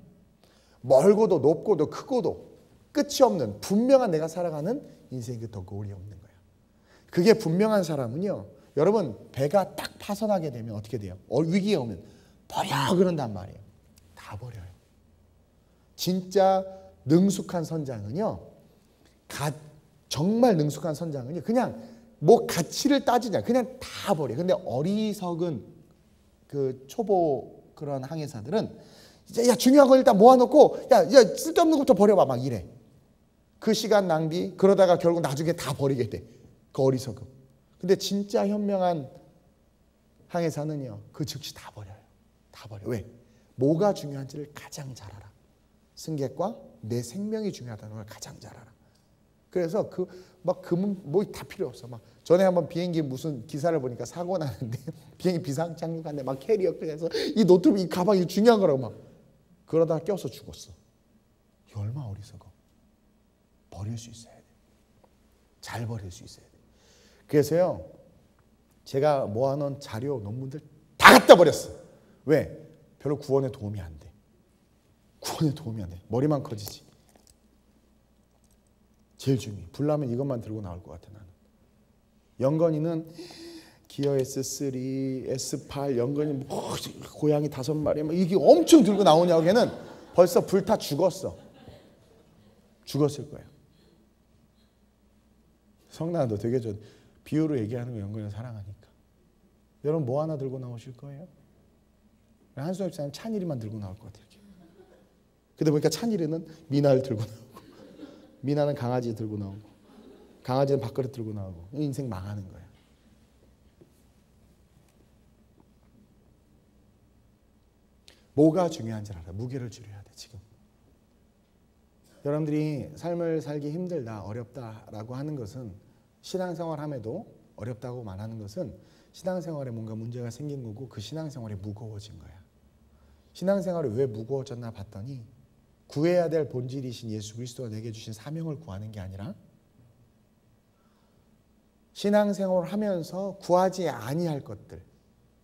멀고도 높고도 크고도 끝이 없는 분명한 내가 살아가는 인생이 그 덕거울이 없는 거야. 그게 분명한 사람은요, 여러분 배가 딱 파선하게 되면 어떻게 돼요? 위기가 오면 버려 그런단 말이에요. 다 버려요. 진짜 능숙한 선장은요, 정말 능숙한 선장은요, 그냥 뭐 가치를 따지냐, 그냥 다 버려. 근데 어리석은 그 초보 그런 항해사들은 이제 야 중요한 걸 일단 모아놓고 야 쓸데없는 것부터 버려봐 막 이래. 그 시간 낭비, 그러다가 결국 나중에 다 버리게 돼. 그 어리석음. 근데 진짜 현명한 항해사는요, 그 즉시 다 버려요. 다 버려. 왜? 뭐가 중요한지를 가장 잘 알아. 승객과 내 생명이 중요하다는 걸 가장 잘 알아. 그래서 뭐 다 필요 없어. 막 전에 한번 비행기 무슨 기사를 보니까 사고 나는데 비행기 비상 착륙하는데 막 캐리어 그래서 이 노트북 이 가방이 중요한 거라고 막 그러다가 껴서 죽었어. 이 얼마나 어리석어. 버릴 수 있어야 돼. 잘 버릴 수 있어야 돼. 그래서요, 제가 모아놓은 자료, 논문들 다 갖다 버렸어. 왜? 별로 구원에 도움이 안 돼. 구원에 도움이 안 돼. 머리만 커지지. 제일 중요해. 불나면 이것만 들고 나올 것 같아 나는. 영건이는 기어 S3, S8, 영건이 뭐 고양이 5마리 막 이게 엄청 들고 나오냐고. 걔는 벌써 불타 죽었어. 죽었을 거야. 성나야 너 되게 비유로 얘기하는 거 영건이 사랑하니까. 여러분 뭐 하나 들고 나오실 거예요? 한수영 집사님 찬일이만 들고 나올 것 같아요. 근데 보니까 찬일이는 미나를 들고 나오고, 미나는 강아지 들고 나오고, 강아지는 밥그릇 들고 나오고, 인생 망하는 거야. 뭐가 중요한지 알아. 무게를 줄여야 돼 지금. 여러분들이 삶을 살기 힘들다, 어렵다라고 하는 것은, 신앙생활함에도 어렵다고 말하는 것은 신앙생활에 뭔가 문제가 생긴 거고 그 신앙생활이 무거워진 거야. 신앙생활이 왜 무거워졌나 봤더니 구해야 될 본질이신 예수 그리스도가 내게 주신 사명을 구하는 게 아니라 신앙생활을 하면서 구하지 아니할 것들,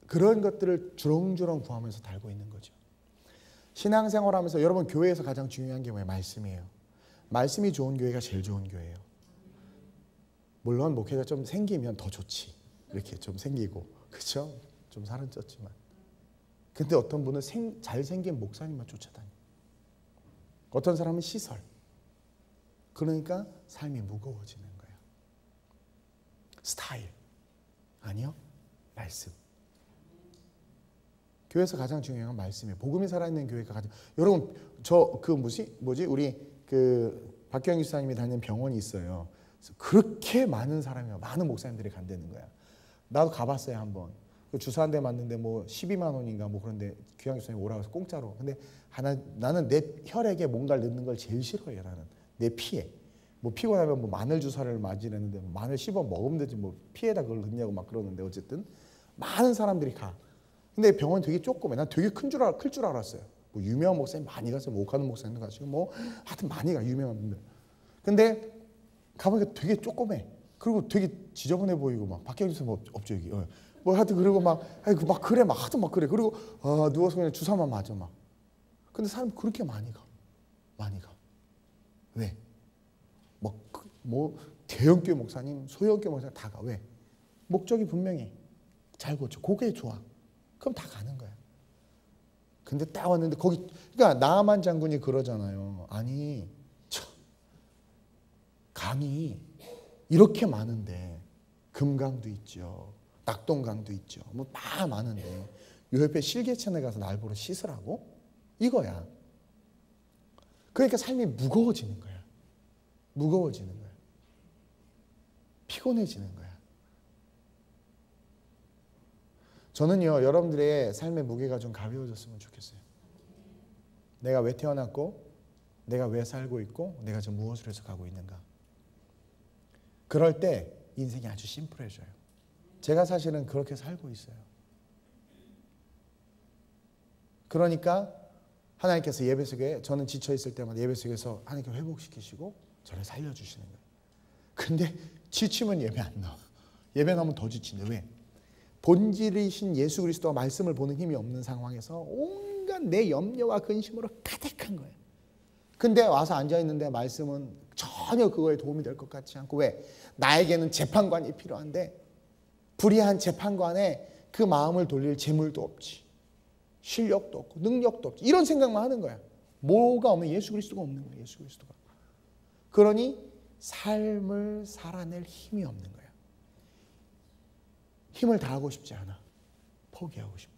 그런 것들을 주렁주렁 구하면서 달고 있는 거죠. 신앙생활하면서 여러분 교회에서 가장 중요한 게 뭐예요? 말씀이에요. 말씀이 좋은 교회가 제일 좋은 교회예요. 물론 목회가 좀 생기면 더 좋지. 이렇게 좀 생기고, 그렇죠? 좀 살은 쪘지만. 근데 어떤 분은 잘생긴 목사님만 쫓아다녀. 어떤 사람은 시설. 그러니까 삶이 무거워지는 거예요. 스타일. 아니요. 말씀. 교회에서 가장 중요한 건 말씀이에요. 복음이 살아있는 교회가 가장. 여러분 저 뭐지 우리 박경희 집사님이 다니는 병원이 있어요. 그래서 그렇게 많은 사람이 많은 목사님들이 간다는 거야. 나도 가봤어요 한번. 주사 한 대 맞는데 뭐 12만 원인가 뭐 그런데 귀향 집사님이 오라고 해서 공짜로. 근데 나는 내 혈액에 뭔가를 넣는 걸 제일 싫어해요. 나는 내 피에. 뭐 피곤하면 뭐 마늘 주사를 맞으려는데 뭐 마늘 씹어 먹으면 되지 뭐 피에다 그걸 넣냐고 막 그러는데 어쨌든 많은 사람들이 가. 근데 병원이 되게 조그매. 난 되게 클 줄 알았어요. 뭐 유명한 목사님 많이 갔어요. 뭐 오카는 목사님도 가시고 뭐 하여튼 많이 가 유명한 분들. 근데 가보니까 되게 조그매. 그리고 되게 지저분해 보이고 막 박경희 선생님 없죠 여기. 뭐 하여튼 그리고 막 그래 막 하도 막 그래. 그리고 누워서 그냥 주사만 맞아 막. 근데 사람 그렇게 많이 가. 왜? 뭐 대형교회 목사님, 소형교회 목사님 다 가. 왜? 목적이 분명해. 잘 고쳐. 그게 좋아. 그럼 다 가는 거야. 근데 딱 왔는데 거기 그러니까 나만 장군이 그러잖아요. 아니 강이 이렇게 많은데 금강도 있죠. 낙동강도 있죠. 뭐 다 많은데 요 옆에 실개천에 가서 날 보러 씻으라고? 이거야. 그러니까 삶이 무거워지는 거야. 무거워지는 거야. 피곤해지는 거야. 저는요, 여러분들의 삶의 무게가 좀 가벼워졌으면 좋겠어요. 내가 왜 태어났고, 내가 왜 살고 있고, 내가 지금 무엇을 해서 가고 있는가. 그럴 때 인생이 아주 심플해져요. 제가 사실은 그렇게 살고 있어요. 그러니까 하나님께서 예배 속에 저는 지쳐 있을 때마다 예배 속에서 하나님께 회복시키시고 저를 살려주시는 거예요. 근데 지치면 예배 안 나와. 예배 나오면 더 지치는데 왜? 본질이신 예수 그리스도와 말씀을 보는 힘이 없는 상황에서 온갖 내 염려와 근심으로 가득한 거예요. 근데 와서 앉아있는데 말씀은 전혀 그거에 도움이 될 것 같지 않고 왜? 나에게는 재판관이 필요한데 불의한 재판관에 그 마음을 돌릴 재물도 없지. 실력도 없고 능력도 없지. 이런 생각만 하는 거야. 뭐가 없는 예수 그리스도가 없는 거야. 예수 그리스도가. 그러니 삶을 살아낼 힘이 없는 거야. 힘을 다하고 싶지 않아. 포기하고 싶어.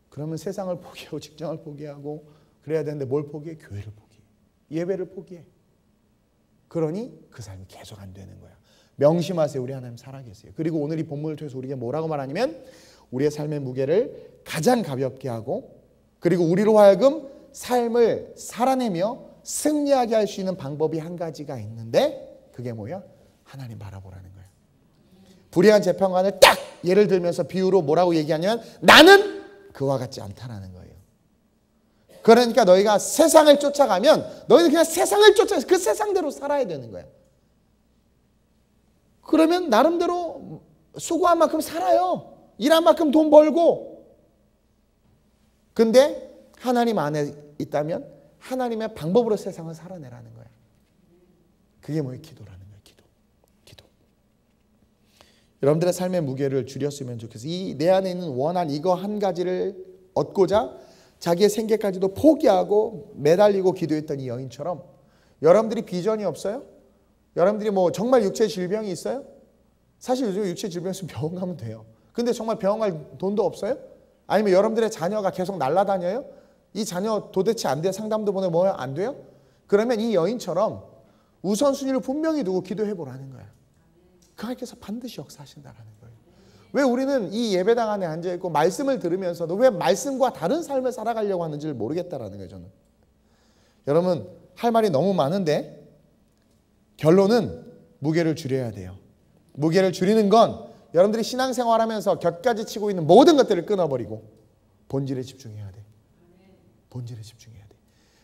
그러면 세상을 포기하고 직장을 포기하고 그래야 되는데 뭘 포기해? 교회를 포기해. 예배를 포기해. 그러니 그 삶이 계속 안 되는 거야. 명심하세요. 우리 하나님 살아계세요. 그리고 오늘 이 본문을 통해서 우리에게 뭐라고 말하냐면 우리의 삶의 무게를 가장 가볍게 하고 그리고 우리로 하여금 삶을 살아내며 승리하게 할 수 있는 방법이 한 가지가 있는데 그게 뭐야? 하나님 바라보라는 거야. 불의한 재판관을 딱 예를 들면서 비유로 뭐라고 얘기하냐면 나는 그와 같지 않다라는 거예요. 그러니까 너희가 세상을 쫓아가면 너희는 그냥 세상을 쫓아서 그 세상대로 살아야 되는 거야. 그러면 나름대로 수고한 만큼 살아요. 일한 만큼 돈 벌고. 근데 하나님 안에 있다면 하나님의 방법으로 세상을 살아내라는 거야. 그게 뭐예요? 기도라는 거예요. 기도. 여러분들의 삶의 무게를 줄였으면 좋겠어요. 이 내 안에 있는 원한 이거 한 가지를 얻고자 자기의 생계까지도 포기하고 매달리고 기도했던 이 여인처럼 여러분들이 비전이 없어요? 여러분들이 뭐 정말 육체 질병이 있어요? 사실 요즘 육체 질병 있으면 병원 가면 돼요. 근데 정말 병원 갈 돈도 없어요? 아니면 여러분들의 자녀가 계속 날아다녀요? 이 자녀 도대체 안 돼? 상담도 보내 뭐 안 돼요? 그러면 이 여인처럼 우선순위를 분명히 두고 기도해 보라는 거야. 그 하나님께서 반드시 역사하신다라는 거예요. 왜 우리는 이 예배당 안에 앉아있고 말씀을 들으면서도 왜 말씀과 다른 삶을 살아가려고 하는지를 모르겠다라는 거예요. 저는. 여러분 할 말이 너무 많은데 결론은 무게를 줄여야 돼요. 무게를 줄이는 건 여러분들이 신앙생활하면서 곁가지 치고 있는 모든 것들을 끊어버리고 본질에 집중해야 돼. 본질에 집중해야 돼.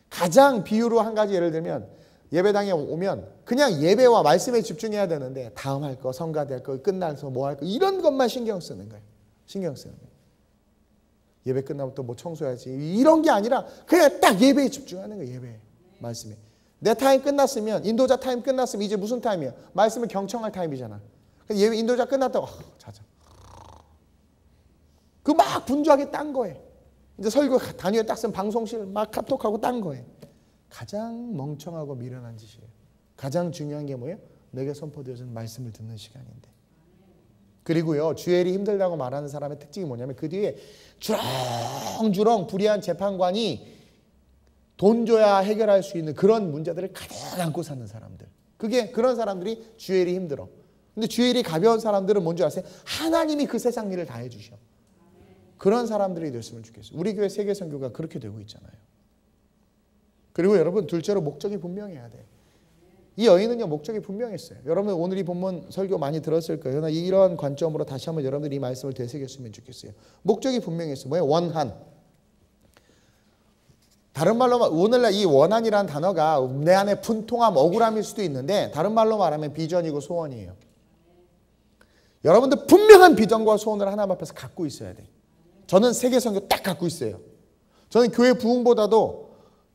가장 비유로 한 가지 예를 들면 예배당에 오면 그냥 예배와 말씀에 집중해야 되는데 다음 할 거, 성가대 할 거, 끝나서 뭐 할 거 이런 것만 신경 쓰는 거예요. 신경 쓰는 거예요. 예배 끝나면 또 뭐 청소해야지 이런 게 아니라 그냥 딱 예배에 집중하는 거예요. 예배에. 말씀에. 내 타임 끝났으면 인도자 타임 끝났으면 이제 무슨 타임이야? 말씀을 경청할 타임이잖아. 예배 인도자 끝났다고 자자. 그 막 분주하게 딴 거예요. 이제 설교 단위에 딱 쓴 방송실 막 카톡하고 딴 거예요. 가장 멍청하고 미련한 짓이에요. 가장 중요한 게 뭐예요? 내게 선포되어진 말씀을 듣는 시간인데. 그리고요. 주일이 힘들다고 말하는 사람의 특징이 뭐냐면 그 뒤에 주렁주렁 불의한 재판관이 돈 줘야 해결할 수 있는 그런 문제들을 가득 안고 사는 사람들. 그런 사람들이 주일이 힘들어. 근데 주일이 가벼운 사람들은 뭔지 아세요? 하나님이 그 세상 일을 다 해주셔. 그런 사람들이 됐으면 좋겠어요. 우리 교회 세계선교가 그렇게 되고 있잖아요. 그리고 여러분 둘째로 목적이 분명해야 돼요. 이 여인은요 목적이 분명했어요. 여러분 오늘 이 본문 설교 많이 들었을 거예요. 그러나 이런 관점으로 다시 한번 여러분들이 이 말씀을 되새겼으면 좋겠어요. 목적이 분명했어요. 뭐예요? 원한. 다른 말로 오늘날 이 원한이라는 단어가 내 안에 분통함, 억울함일 수도 있는데 다른 말로 말하면 비전이고 소원이에요. 여러분들 분명한 비전과 소원을 하나님 앞에서 갖고 있어야 돼. 저는 세계선교 딱 갖고 있어요. 저는 교회 부흥보다도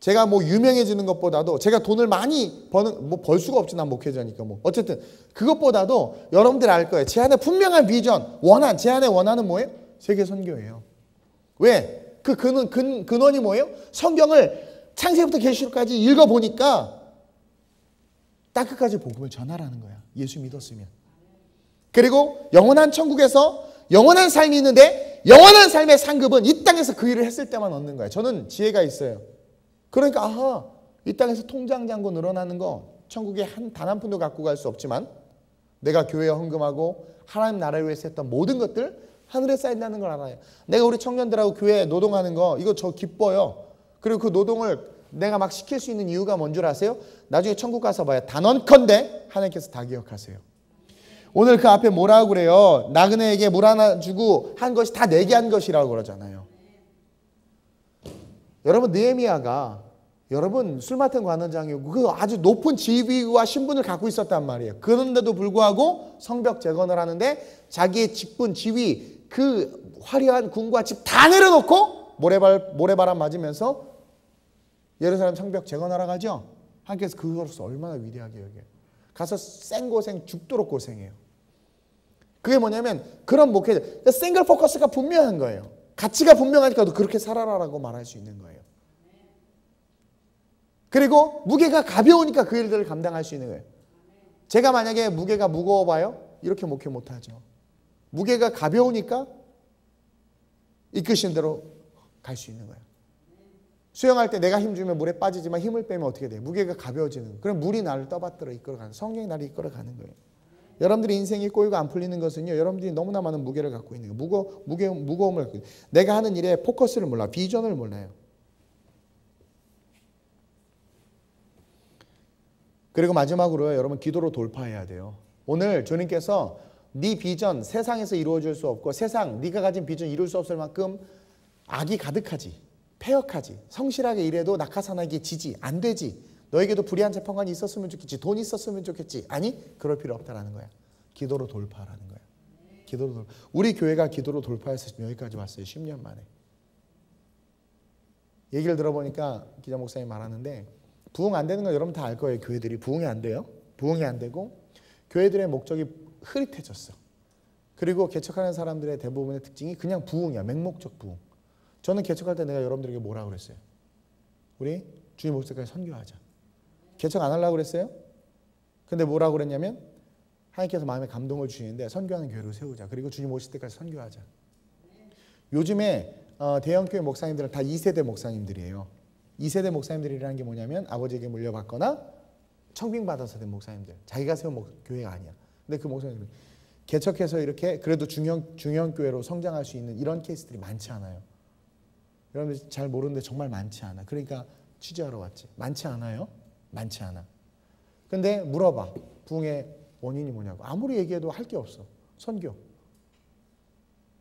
제가 뭐 유명해지는 것보다도 제가 돈을 많이 뭐 벌 수가 없지 난 목회자니까 뭐 어쨌든 그것보다도 여러분들 알 거예요. 제 안에 분명한 비전, 원한, 제 안에 원한은 뭐예요? 세계선교예요. 왜? 그 근원이 뭐예요? 성경을 창세기부터 계시록까지 읽어보니까 땅끝까지 복음을 전하라는 거야. 예수 믿었으면. 그리고 영원한 천국에서 영원한 삶이 있는데 영원한 삶의 상급은 이 땅에서 그 일을 했을 때만 얻는 거예요. 저는 지혜가 있어요. 그러니까 이 땅에서 통장 잔고 늘어나는 거 천국에 단 한 푼도 갖고 갈 수 없지만 내가 교회에 헌금하고 하나님 나라를 위해서 했던 모든 것들 하늘에 쌓인다는 걸 알아요. 내가 우리 청년들하고 교회에 노동하는 거 이거 저 기뻐요. 그리고 그 노동을 내가 막 시킬 수 있는 이유가 뭔 줄 아세요? 나중에 천국 가서 봐요. 단언컨대 하나님께서 다 기억하세요. 오늘 그 앞에 뭐라고 그래요? 나그네에게 물 하나 주고 한 것이 다 내게 한 것이라고 그러잖아요. 여러분 느헤미야가 여러분 술 맡은 관원장이고 그 아주 높은 지위와 신분을 갖고 있었단 말이에요. 그런데도 불구하고 성벽 재건을 하는데 자기의 직분, 지위, 그 화려한 군과 집 다 내려놓고 모래바람 맞으면서 예루살렘 성벽 재건하러 가죠. 하나님께서 그것으로서 얼마나 위대하게 여겨요. 가서 생고생 죽도록 고생해요. 그게 뭐냐면 그런 목회자, 싱글 포커스가 분명한 거예요. 가치가 분명하니까 너 그렇게 살아라라고 말할 수 있는 거예요. 그리고 무게가 가벼우니까 그 일들을 감당할 수 있는 거예요. 제가 만약에 무게가 무거워 봐요? 이렇게 목회 못하죠. 무게가 가벼우니까 이끄신 대로 갈 수 있는 거예요. 수영할 때 내가 힘 주면 물에 빠지지만 힘을 빼면 어떻게 돼요? 무게가 가벼워지는 거예요. 그럼 물이 나를 떠받들어 이끌어가는, 성령이 나를 이끌어가는 거예요. 여러분들이 인생이 꼬이고 안 풀리는 것은요, 여러분들이 너무나 많은 무게를 갖고 있는 거예요. 무거움을 갖고 있는 거예요. 내가 하는 일에 포커스를 몰라, 비전을 몰라요. 그리고 마지막으로요, 여러분 기도로 돌파해야 돼요. 오늘 주님께서 네 비전 세상에서 이루어질 수 없고 세상 네가 가진 비전 이룰 수 없을 만큼 악이 가득하지, 패역하지, 성실하게 일해도 낙하산하게 지지, 안 되지, 너에게도 불의한 재판관이 있었으면 좋겠지, 돈 있었으면 좋겠지. 아니, 그럴 필요 없다라는 거야. 기도로 돌파하라는 거야. 기도로 돌파. 우리 교회가 기도로 돌파해서 여기까지 왔어요. 10년 만에. 얘기를 들어보니까 기자 목사님이 말하는데 부흥 안 되는 건 여러분 다 알 거예요. 교회들이 부흥이 안 돼요. 부흥이 안 되고 교회들의 목적이 흐릿해졌어. 그리고 개척하는 사람들의 대부분의 특징이 그냥 부흥이야. 맹목적 부흥. 저는 개척할 때 내가 여러분들에게 뭐라고 그랬어요? 우리 주님 오실 때까지 선교하자. 개척 안 하려고 그랬어요? 근데 뭐라고 그랬냐면 하나님께서 마음에 감동을 주시는데 선교하는 교회를 세우자. 그리고 주님 오실 때까지 선교하자. 요즘에 대형교회 목사님들은 다 2세대 목사님들이에요. 2세대 목사님들이라는 게 뭐냐면 아버지에게 물려받거나 청빙받아서 된 목사님들. 자기가 세운 교회가 아니야. 근데 그 목사님들 개척해서 이렇게 그래도 중형 교회로 성장할 수 있는 이런 케이스들이 많지 않아요. 여러분들 잘 모르는데 정말 많지 않아. 그러니까 취재하러 왔지. 많지 않아요? 많지 않아. 근데 물어봐. 부흥의 원인이 뭐냐고. 아무리 얘기해도 할 게 없어. 선교.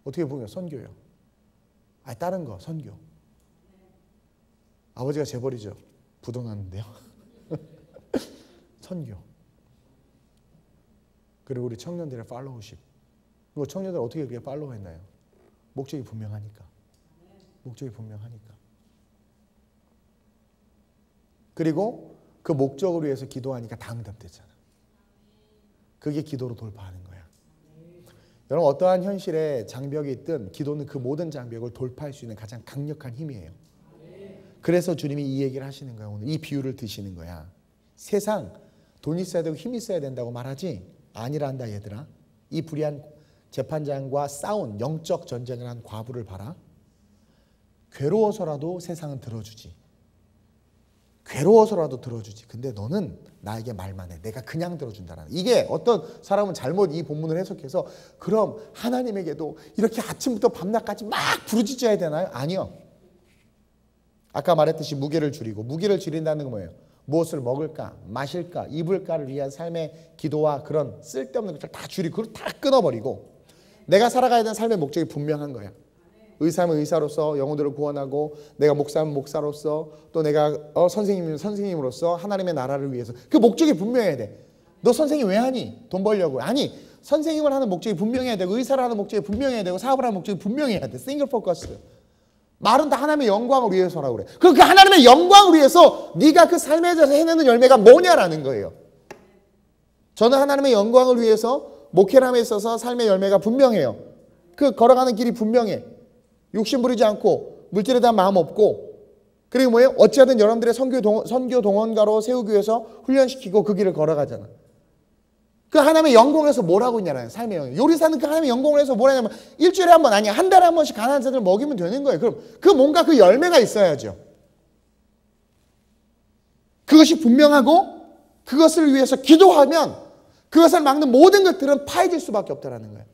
어떻게 부흥해요? 선교요. 다른 거 선교. 아버지가 재벌이죠. 부도났는데요. 선교. 그리고 우리 청년들의 팔로우십. 그리고 청년들 어떻게 그렇게 팔로우했나요? 목적이 분명하니까. 목적이 분명하니까. 그리고 그 목적을 위해서 기도하니까 다 응답되잖아. 그게 기도로 돌파하는 거야. 여러분 어떠한 현실에 장벽이 있든 기도는 그 모든 장벽을 돌파할 수 있는 가장 강력한 힘이에요. 그래서 주님이 이 얘기를 하시는 거야. 오늘 이 비유를 드시는 거야. 세상 돈 있어야 되고 힘 있어야 된다고 말하지? 아니란다 얘들아. 이 불의한 재판장과 싸운 영적 전쟁을 한 과부를 봐라. 괴로워서라도 세상은 들어주지. 괴로워서라도 들어주지. 근데 너는 나에게 말만 해. 내가 그냥 들어준다라는. 이게 어떤 사람은 잘못 이 본문을 해석해서 그럼 하나님에게도 이렇게 아침부터 밤낮까지 막 부르짖어야 되나요? 아니요. 아까 말했듯이 무게를 줄이고, 무게를 줄인다는 건 뭐예요? 무엇을 먹을까, 마실까, 입을까를 위한 삶의 기도와 그런 쓸데없는 것들 다 줄이고 그걸 다 끊어버리고 내가 살아가야 되는 삶의 목적이 분명한 거야. 의사면 의사로서 영혼들을 구원하고, 내가 목사면 목사로서, 또 내가 선생님이면 선생님으로서 하나님의 나라를 위해서 그 목적이 분명해야 돼. 너 선생님 왜 하니? 돈 벌려고. 아니, 선생님을 하는 목적이 분명해야 되고, 의사를 하는 목적이 분명해야 되고, 사업을 하는 목적이 분명해야 돼. 싱글 포커스. 말은 다 하나님의 영광을 위해서라고 그래. 그 하나님의 영광을 위해서 네가 그 삶에서 해내는 열매가 뭐냐라는 거예요. 저는 하나님의 영광을 위해서 목회함에 있어서 삶의 열매가 분명해요. 그 걸어가는 길이 분명해. 욕심 부리지 않고 물질에 대한 마음 없고, 그리고 뭐예요? 어찌하든 여러분들의 선교 동원가로 세우기 위해서 훈련시키고 그 길을 걸어가잖아. 그 하나님의 영광에서 뭘 하고 있냐라는 삶의 영광. 요리사는 그 하나님의 영광을 해서 뭘 하냐면 일주일에 한 번, 아니 한 달에 한 번씩 가난한 자들 먹이면 되는 거예요. 그럼 그 뭔가 그 열매가 있어야죠. 그것이 분명하고 그것을 위해서 기도하면 그것을 막는 모든 것들은 파해질 수밖에 없다라는 거예요.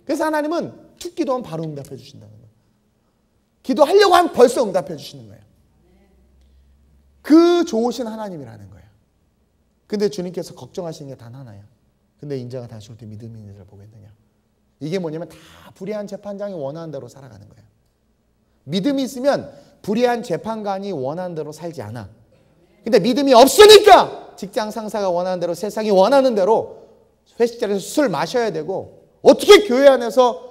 그래서 하나님은 툭 기도하면 바로 응답해 주신다는 거예요. 기도하려고 하면 벌써 응답해 주시는 거예요. 그 좋으신 하나님이라는 거예요. 근데 주님께서 걱정하시는 게 단 하나야. 근데 인자가 다시 올 때 믿음 있는 자를 보겠느냐. 이게 뭐냐면 다 불의한 재판장이 원하는 대로 살아가는 거예요. 믿음이 있으면 불의한 재판관이 원하는 대로 살지 않아. 근데 믿음이 없으니까 직장 상사가 원하는 대로, 세상이 원하는 대로 회식 자리에서 술 마셔야 되고, 어떻게 교회 안에서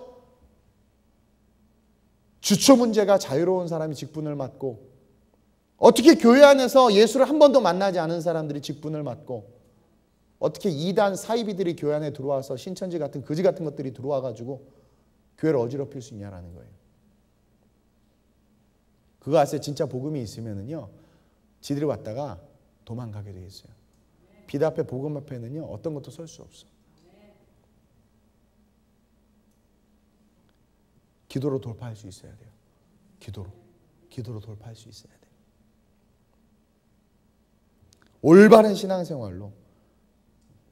주초 문제가 자유로운 사람이 직분을 맡고, 어떻게 교회 안에서 예수를 한 번도 만나지 않은 사람들이 직분을 맡고, 어떻게 이단 사이비들이 교회 안에 들어와서 신천지 같은 거지 같은 것들이 들어와가지고 교회를 어지럽힐 수 있냐라는 거예요. 그거 아세요? 진짜 복음이 있으면은요, 지들이 왔다가 도망가게 돼 있어요. 빛 앞에 복음 앞에는요, 어떤 것도 설 수 없어. 기도로 돌파할 수 있어야 돼요. 기도로 돌파할 수 있어야 돼요. 올바른 신앙생활로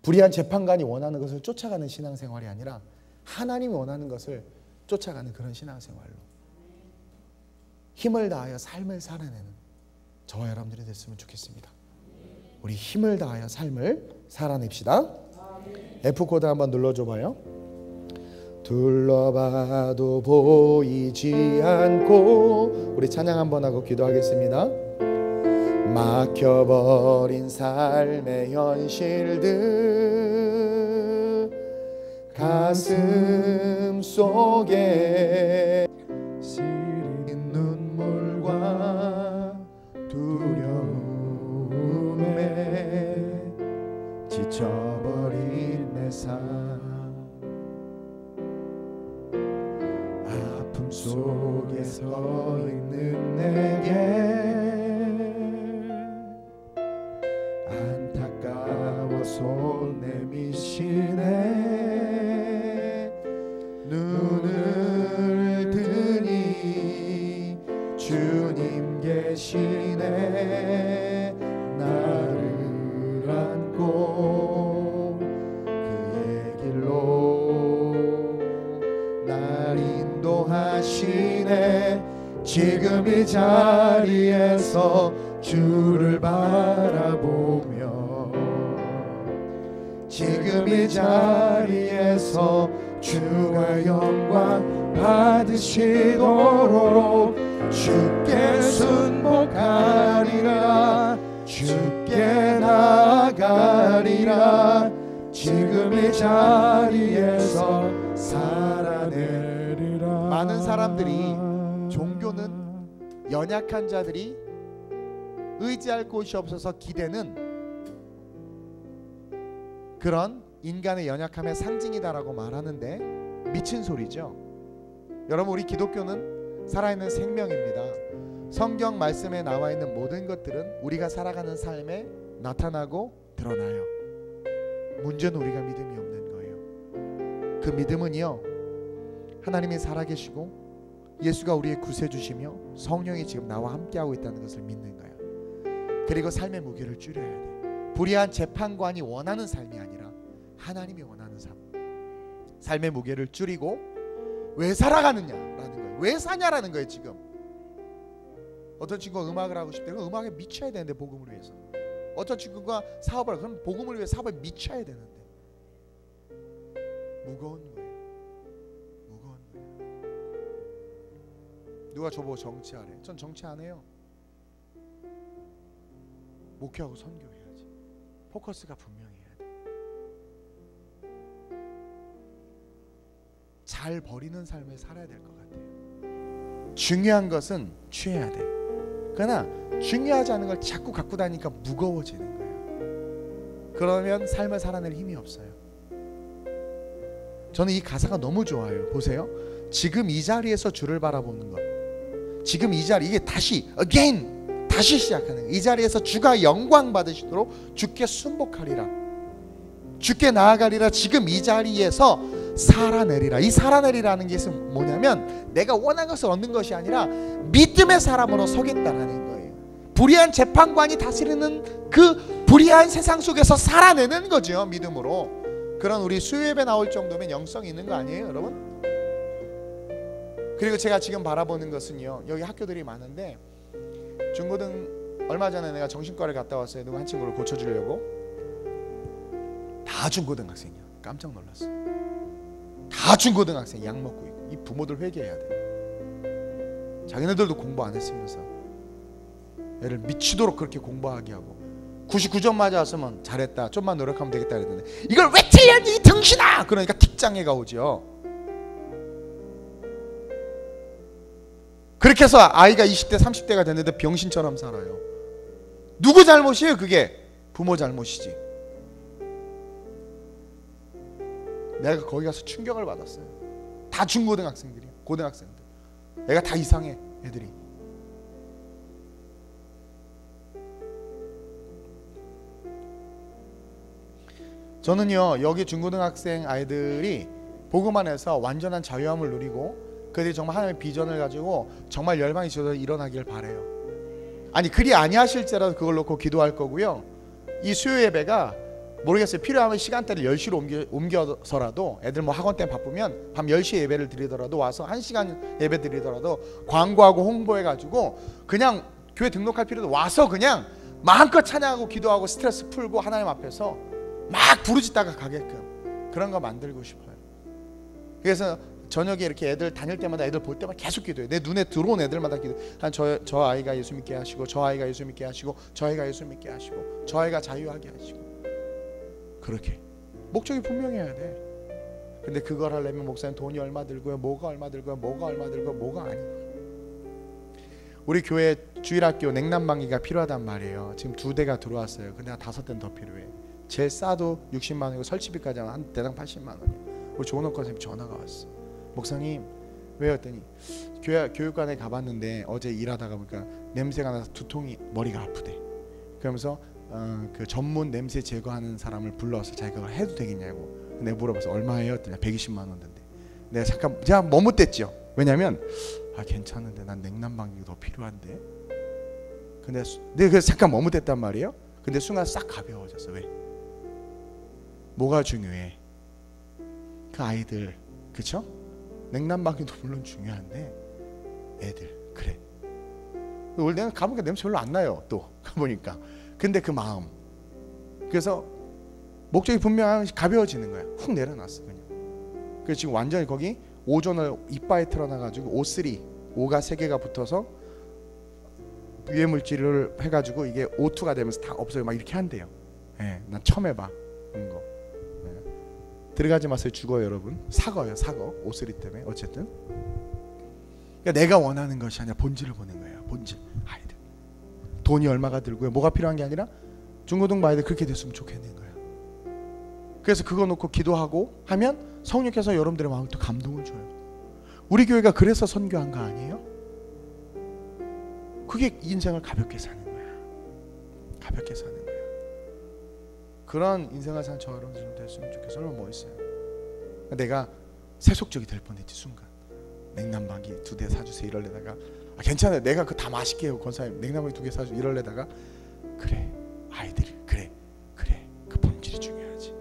불의한 재판관이 원하는 것을 쫓아가는 신앙생활이 아니라 하나님이 원하는 것을 쫓아가는 그런 신앙생활로 힘을 다하여 삶을 살아내는 저와 여러분들이 됐으면 좋겠습니다. 우리 힘을 다하여 삶을 살아냅시다. F코드 한번 눌러줘 봐요. 둘러봐도 보이지 않고, 우리 찬양 한번 하고 기도하겠습니다. 막혀버린 삶의 현실들 가슴 속에 시린 눈물과 두려움에 지쳐버린 내 삶, 아픔 속에 서 있는 내게 손 내미시네. 눈을 뜨니 주님 계시네. 나를 안고 그의 길로 날 인도하시네. 지금 이 자리에서 주를 바라보며, 지금 이 자리에서 주가 영광 받으시도록 주께 순복하리라, 주께 나아가리라. 지금 이 자리에서 살아내리라. 많은 사람들이 종교는 연약한 자들이 의지할 곳이 없어서 기대는 그런 인간의 연약함의 상징이다라고 말하는데 미친 소리죠. 여러분, 우리 기독교는 살아있는 생명입니다. 성경 말씀에 나와 있는 모든 것들은 우리가 살아가는 삶에 나타나고 드러나요. 문제는 우리가 믿음이 없는 거예요. 그 믿음은요, 하나님이 살아계시고 예수가 우리의 구세주시며 성령이 지금 나와 함께하고 있다는 것을 믿는 거예요. 그리고 삶의 무게를 줄여야 돼. 불의한 재판관이 원하는 삶이 아니라 하나님이 원하는 삶. 삶의 무게를 줄이고 왜 살아가느냐라는 거예요. 왜 사냐라는 거예요. 지금 어떤 친구가 음악을 하고 싶대. 그럼 음악에 미쳐야 되는데, 복음을 위해서. 어떤 친구가 사업을 하고, 그럼 복음을 위해 사업에 미쳐야 되는데. 무거운 거예요. 무거운 거예요. 누가 저보고 정치하래. 전 정치 안 해요. 목회하고 선교해야지. 포커스가 분명히 해야 돼. 잘 버리는 삶을 살아야 될 것 같아요. 중요한 것은 취해야 돼. 그러나 중요하지 않은 걸 자꾸 갖고 다니니까 무거워지는 거예요. 그러면 삶을 살아낼 힘이 없어요. 저는 이 가사가 너무 좋아요. 보세요. 지금 이 자리에서 주를 바라보는 것. 지금 이 자리, 이게 다시 again, 다시 시작하는 거예요. 이 자리에서 주가 영광 받으시도록 주께 순복하리라, 주께 나아가리라. 지금 이 자리에서 살아내리라. 이 살아내리라는 게 뭐냐면, 내가 원하는 것을 얻는 것이 아니라 믿음의 사람으로 서겠다라는 거예요. 불의한 재판관이 다스리는 그 불의한 세상 속에서 살아내는 거죠. 믿음으로. 그런 우리 수요예배 나올 정도면 영성이 있는 거 아니에요, 여러분? 그리고 제가 지금 바라보는 것은요, 여기 학교들이 많은데, 중고등, 얼마 전에 내가 정신과를 갔다 왔어요. 누구 한 친구를 고쳐주려고. 다 중고등학생이야. 깜짝 놀랐어요. 다 중고등학생 약 먹고 있고. 이 부모들 회개해야 돼. 자기네들도 공부 안 했으면서 애를 미치도록 그렇게 공부하게 하고 99점 맞았으면 잘했다, 좀만 노력하면 되겠다 그랬는데 이걸 왜 틀렸니 이 등신아! 그러니까 틱장애가 오죠. 그렇게 해서 아이가 20대 30대가 됐는데 병신처럼 살아요. 누구 잘못이에요? 그게 부모 잘못이지. 내가 거기 가서 충격을 받았어요. 다 중고등학생들이야. 고등학생들. 애가 다 이상해. 애들이. 저는요 여기 중고등학생 아이들이 보고만 해서 완전한 자유함을 누리고 그들이 정말 하나님의 비전을 가지고 정말 열방이 저절로 일어나길 바래요. 아니 그리 아니하실지라도 그걸 놓고 기도할 거고요. 이 수요 예배가 모르겠어요. 필요하면 시간대를 10시로 옮겨서라도 애들 뭐 학원 때문에 바쁘면 밤 10시에 예배를 드리더라도 와서 1시간 예배 드리더라도 광고하고 홍보해가지고 그냥 교회 등록할 필요도 와서 그냥 마음껏 찬양하고 기도하고 스트레스 풀고 하나님 앞에서 막 부르짖다가 가게끔 그런 거 만들고 싶어요. 그래서 저녁에 이렇게 애들 다닐 때마다 애들 볼 때마다 계속 기도해요. 내 눈에 들어온 애들마다 기도해요. 저 아이가 예수 믿게 하시고 저 아이가 예수 믿게 하시고 저 아이가 예수 믿게 하시고 저 아이가 자유하게 하시고 그렇게 목적이 분명해야 돼. 근데 그걸 하려면 목사님 돈이 얼마 들고요, 뭐가 얼마 들고요, 뭐가 얼마 들고 뭐가 아니고. 우리 교회 주일학교 냉난방기가 필요하단 말이에요. 지금 2대가 들어왔어요. 근데 한 5대는 더 필요해. 제일 싸도 60만 원이고 설치비까지 하면 한 대당 80만 원이에요. 우리 조은호 선생님 전화가 왔어. 목사님 왜요? 했더니 교육관에 가봤는데 어제 일하다가 보니까 냄새가 나서 두통이 머리가 아프대. 그러면서 그 전문 냄새 제거하는 사람을 불러서 자기가 그걸 해도 되겠냐고. 내가 물어봐서 얼마예요? 했더니 120만 원 든대. 내가 잠깐 제가 머뭇댔죠. 왜냐면 괜찮은데 난 냉난방기가 더 필요한데. 근데 내가 그래서 잠깐 머뭇댔단 말이에요. 근데 순간 싹 가벼워졌어. 왜? 뭐가 중요해? 그 아이들, 그쵸? 냉난방기도 물론 중요한데 애들, 그래. 원래 내가 가보니까 냄새 별로 안 나요. 또 가보니까. 근데 그 마음. 그래서 목적이 분명하면 가벼워지는 거야. 훅 내려놨어 그냥. 그래서 지금 완전히 거기 오존을 이빨에 틀어놔가지고 O3, O가 3개가 붙어서 유해 물질을 해가지고 이게 O2가 되면서 다 없어요. 막 이렇게 한대요. 예, 난 처음 해봐 그런 거. 예. 들어가지 마세요. 죽어요 여러분. 사과요 사과. O3 때문에. 어쨌든 그러니까 내가 원하는 것이 아니라 본질을 보는 거예요. 본질. 아이들 돈이 얼마가 들고요, 뭐가 필요한 게 아니라 중고등 아이들 그렇게 됐으면 좋겠는 거예요. 그래서 그거 놓고 기도하고 하면 성령께서 여러분들의 마음을 또 감동을 줘요. 우리 교회가 그래서 선교한 거 아니에요? 그게 인생을 가볍게 사는 거야. 가볍게 사는 거야. 그런 인생을 산 저 여러분들 좀 됐으면 좋겠어요. 얼마나 멋있어요. 내가 세속적이 될 뻔했지 순간. 냉난방기 2대 사주세요 이럴래다가 괜찮아요. 내가 그 다 맛있게 해요. 권사님 냉난방기 2개 사주 이럴래다가 그래 아이들이 그래 그 본질이 중요하지.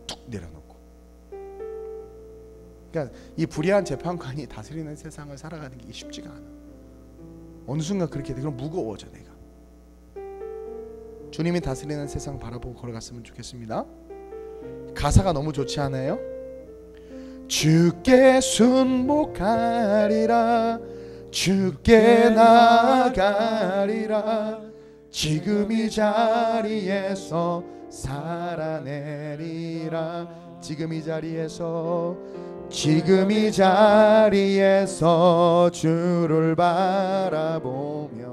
툭 내려놓고. 그러니까 이 불의한 재판관이 다스리는 세상을 살아가는 게 쉽지가 않아. 어느 순간 그렇게 돼. 그럼 무거워져 내가. 주님이 다스리는 세상 바라보고 걸어갔으면 좋겠습니다. 가사가 너무 좋지 않아요? 주께 순복하리라 주께 나아가리라 지금 이 자리에서 살아내리라 지금 이 자리에서 주를 바라보며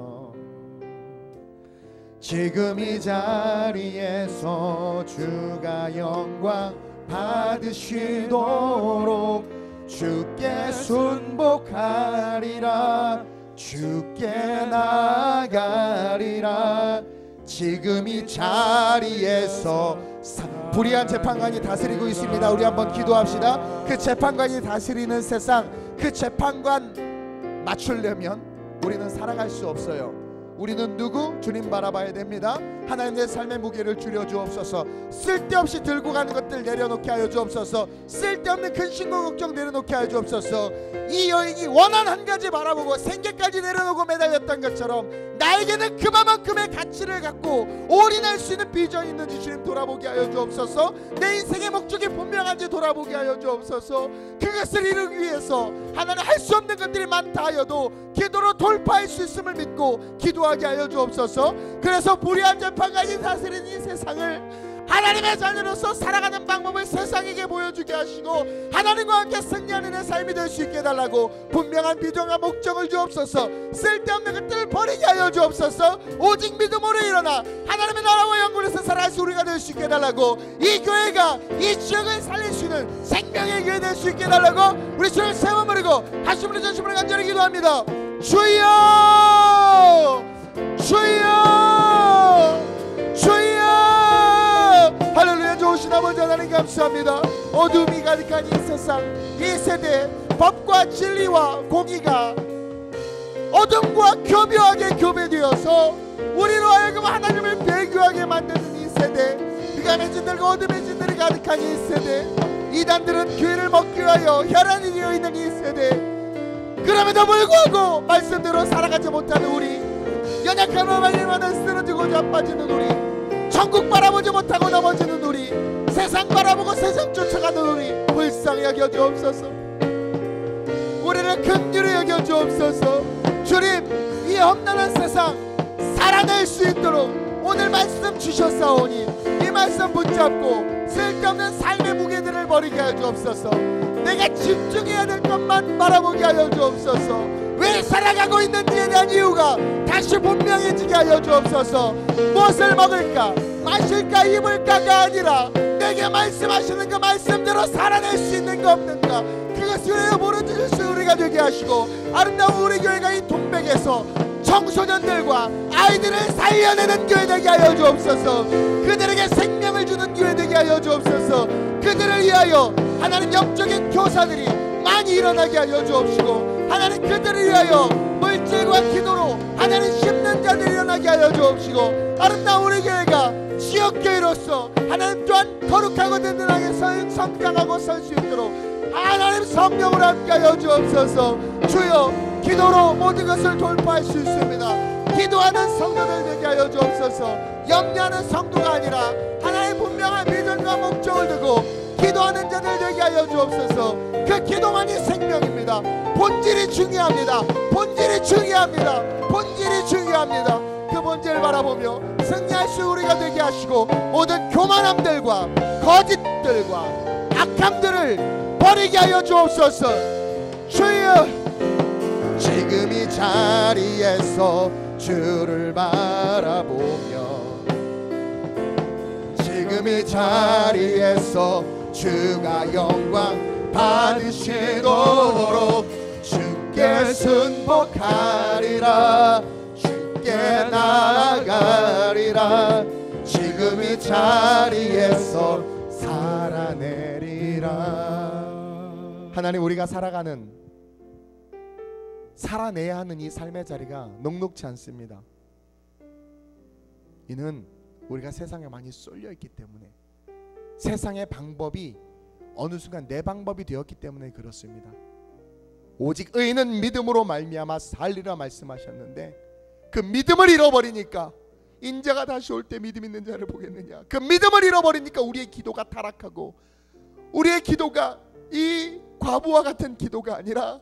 지금 이 자리에서 주가 영광 받으시도록 주께 순복하리라 주께 나아가리라 지금 이 자리에서 불의한 재판관이 다스리고 있습니다. 우리 한번 기도합시다. 그 재판관이 다스리는 세상, 그 재판관 맞추려면 우리는 살아갈 수 없어요. 우리는 누구? 주님 바라봐야 됩니다. 하나님 내 삶의 무게를 줄여주옵소서. 쓸데없이 들고 가는 것들 내려놓게 하여 주옵소서. 쓸데없는 근심과 걱정 내려놓게 하여 주옵소서. 이 여인이 원한 한 가지 바라보고 생계까지 내려놓고 매달렸던 것처럼 나에게는 그만큼의 가치를 갖고 올인할 수 있는 비전이 있는지 주님 돌아보게 하여 주옵소서. 내 인생의 목적이 분명한지 돌아보게 하여 주옵소서. 그것을 이루기 위해서 하나님 할 수 없는 것들이 많다 하여도 기도로 돌파할 수 있음을 믿고 기도하게 하여 주옵소서. 그래서 불의한 재판까지 다스리는 이 세상을 하나님의 자녀로서 살아가는 방법을 세상에게 보여주게 하시고 하나님과 함께 승리하는 내 삶이 될 수 있게 해달라고 분명한 비전과 목적을 주옵소서. 쓸데없는 것들을 버리게 하여 주옵소서. 오직 믿음으로 일어나 하나님의 나라와 영광에서 살아갈 수 우리가 될 수 있게 해달라고, 이 교회가 이 지역을 살릴 수 있는 생명의 교회 될 수 있게 해달라고 우리 주를 세워 버리고 다시 우리 전심으로 간절히 기도합니다. 주여 주여 주여. 할렐루야. 좋으신 아버지 하나님 감사합니다. 어둠이 가득한 이 세상, 이 세대 법과 진리와 공의가 어둠과 교묘하게 교배되어서 우리로 하여금 하나님을 배교하게 만드는 이 세대, 흑암의 진들과 어둠의 진들이 가득한 이 세대, 이단들은 교회를 먹기 위하여 혈안이 되어 있는 이 세대, 그럼에도 불구하고 말씀대로 살아가지 못하는 우리, 연약한 마음만을 쓰러지고 자빠지는 우리, 천국 바라보지 못하고 넘어지는 우리, 세상 바라보고 세상 쫓아가는 우리 불쌍히 여겨 주옵소서. 우리를 긍휼히 여겨 주옵소서. 주님, 이 험난한 세상 살아낼 수 있도록 오늘 말씀 주셨사오니 이 말씀 붙잡고 쓸데없는 삶의 무게들을 버리게 하여 주옵소서. 내가 집중해야 될 것만 바라보게 하여 주옵소서. 왜 살아가고 있는지에 대한 이유가 다시 분명해지게 하여 주옵소서. 무엇을 먹을까 마실까 입을까가 아니라 내게 말씀하시는 그 말씀대로 살아낼 수 있는 거 없는가, 그것을 모르는 우리가 되게 하시고 아름다운 우리 교회가 이 동백에서 청소년들과 아이들을 살려내는 교회 되게 하여 주옵소서. 그들에게 생명을 주는 교회 되게 하여 주옵소서. 그들을 위하여 하나님 영적인 교사들이 많이 일어나게 하여 주옵시고 하나님 그들을 위하여 물질과 기도로 하나님 심는 자들이 일어나게 하여 주옵시고 아름다운 우리 교회가 지역교회로서 하나님 또한 거룩하고 든든하게 성장하고 설 수 있도록 하나님 성령으로 함께하여 주옵소서. 주여, 기도로 모든 것을 돌파할 수 있습니다. 기도하는 성도들 되게 하여 주옵소서. 염려하는 성도가 아니라 하나의 분명한 비전과 목적을 두고 기도하는 자들 되게 하여 주옵소서. 그 기도만이 생명입니다. 본질이 중요합니다. 본질이 중요합니다. 본질이 중요합니다. 그 본질을 바라보며 승리할 수 우리가 되게 하시고 모든 교만함들과 거짓들과 악함들을 버리게 하여 주옵소서. 주여, 지금 이 자리에서 주를 바라보며 지금 이 자리에서 주가 영광 받으시도록 주께 순복하리라, 주께 나아가리라, 지금 이 자리에서 살아내리라. 하나님, 우리가 살아내야 하는 이 삶의 자리가 녹록지 않습니다. 이는 우리가 세상에 많이 쏠려 있기 때문에, 세상의 방법이 어느 순간 내 방법이 되었기 때문에 그렇습니다. 오직 의인은 믿음으로 말미암아 살리라 말씀하셨는데 그 믿음을 잃어버리니까 인자가 다시 올 때 믿음 있는 자를 보겠느냐, 그 믿음을 잃어버리니까 우리의 기도가 타락하고 우리의 기도가 이 과부와 같은 기도가 아니라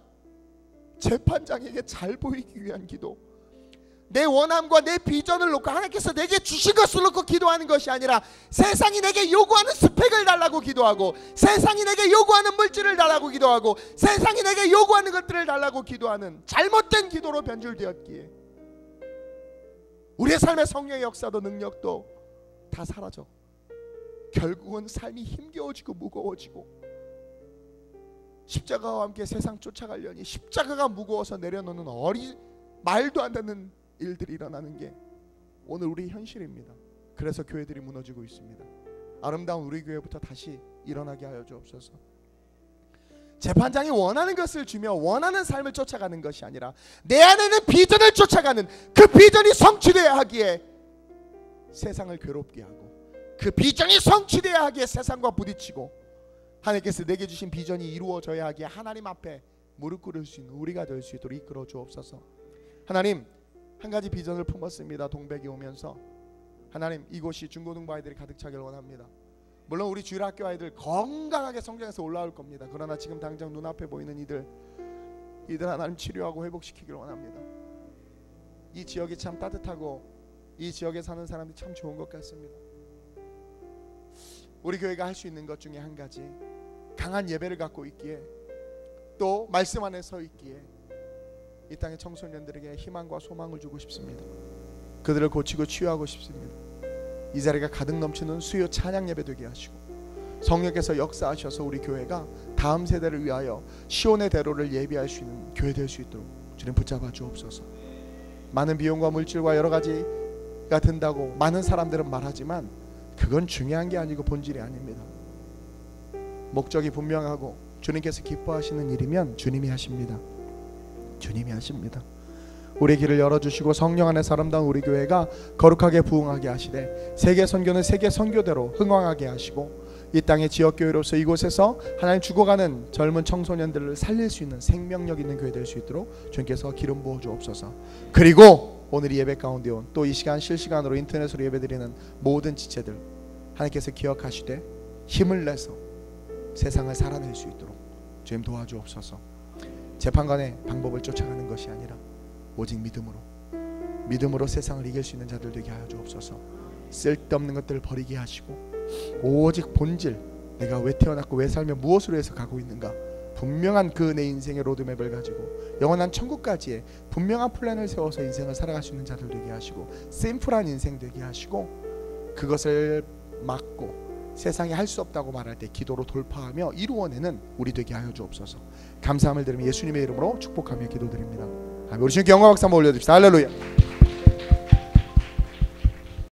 재판장에게 잘 보이기 위한 기도, 내 원함과 내 비전을 놓고 하나님께서 내게 주신 것을 놓고 기도하는 것이 아니라 세상이 내게 요구하는 스펙을 달라고 기도하고 세상이 내게 요구하는 물질을 달라고 기도하고 세상이 내게 요구하는 것들을 달라고 기도하는 잘못된 기도로 변질되었기에 우리의 삶의 성령의 역사도 능력도 다 사라져 결국은 삶이 힘겨워지고 무거워지고 십자가와 함께 세상 쫓아가려니 십자가가 무거워서 내려놓는 말도 안 되는 일들이 일어나는 게 오늘 우리 현실입니다. 그래서 교회들이 무너지고 있습니다. 아름다운 우리 교회부터 다시 일어나게 하여 주옵소서. 재판장이 원하는 것을 주며 원하는 삶을 쫓아가는 것이 아니라 내 안에는 비전을 쫓아가는 그 비전이 성취되어야 하기에 세상을 괴롭게 하고 그 비전이 성취되어야 하기에 세상과 부딪히고 하나님께서 내게 주신 비전이 이루어져야 하기에 하나님 앞에 무릎 꿇을 수 있는 우리가 될 수 있도록 이끌어 주옵소서. 하나님, 한 가지 비전을 품었습니다. 동백이 오면서 하나님, 이곳이 중고등부 아이들이 가득 차길 원합니다. 물론 우리 주일학교 아이들 건강하게 성장해서 올라올 겁니다. 그러나 지금 당장 눈앞에 보이는 이들 하나님 치료하고 회복시키길 원합니다. 이 지역이 참 따뜻하고 이 지역에 사는 사람들이 참 좋은 것 같습니다. 우리 교회가 할 수 있는 것 중에 한 가지, 강한 예배를 갖고 있기에 또 말씀 안에 서 있기에 이 땅의 청소년들에게 희망과 소망을 주고 싶습니다. 그들을 고치고 치유하고 싶습니다. 이 자리가 가득 넘치는 수요 찬양 예배 되게 하시고 성령께서 역사하셔서 우리 교회가 다음 세대를 위하여 시온의 대로를 예비할 수 있는 교회 될 수 있도록 주님 붙잡아 주옵소서. 많은 비용과 물질과 여러 가지가 든다고 많은 사람들은 말하지만 그건 중요한 게 아니고 본질이 아닙니다. 목적이 분명하고 주님께서 기뻐하시는 일이면 주님이 하십니다. 주님이 하십니다. 우리 길을 열어주시고 성령 안에서 아름다운 우리 교회가 거룩하게 부흥하게 하시되 세계 선교는 세계 선교대로 흥왕하게 하시고 이 땅의 지역교회로서 이곳에서 하나님 죽어가는 젊은 청소년들을 살릴 수 있는 생명력 있는 교회 될 수 있도록 주님께서 기름 부어 주옵소서. 그리고 오늘 이 예배 가운데 온 또 이 시간 실시간으로 인터넷으로 예배드리는 모든 지체들 하나님께서 기억하시되 힘을 내서 세상을 살아낼 수 있도록 주님 도와주옵소서. 재판관의 방법을 쫓아가는 것이 아니라 오직 믿음으로 세상을 이길 수 있는 자들 되게 하여 주옵소서. 쓸데없는 것들을 버리게 하시고 오직 본질, 내가 왜 태어났고 왜 살며 무엇으로 해서 가고 있는가, 분명한 그 내 인생의 로드맵을 가지고 영원한 천국까지의 분명한 플랜을 세워서 인생을 살아갈 수 있는 자들 되게 하시고 심플한 인생 되게 하시고 그것을 막고 세상이 할 수 없다고 말할 때 기도로 돌파하며 이루어내는 우리 되게 하여 주옵소서. 감사함을 드리며 예수님의 이름으로 축복하며 기도드립니다. 우리 주님께 영광 박수 한번 올려드립시다. 할렐루야.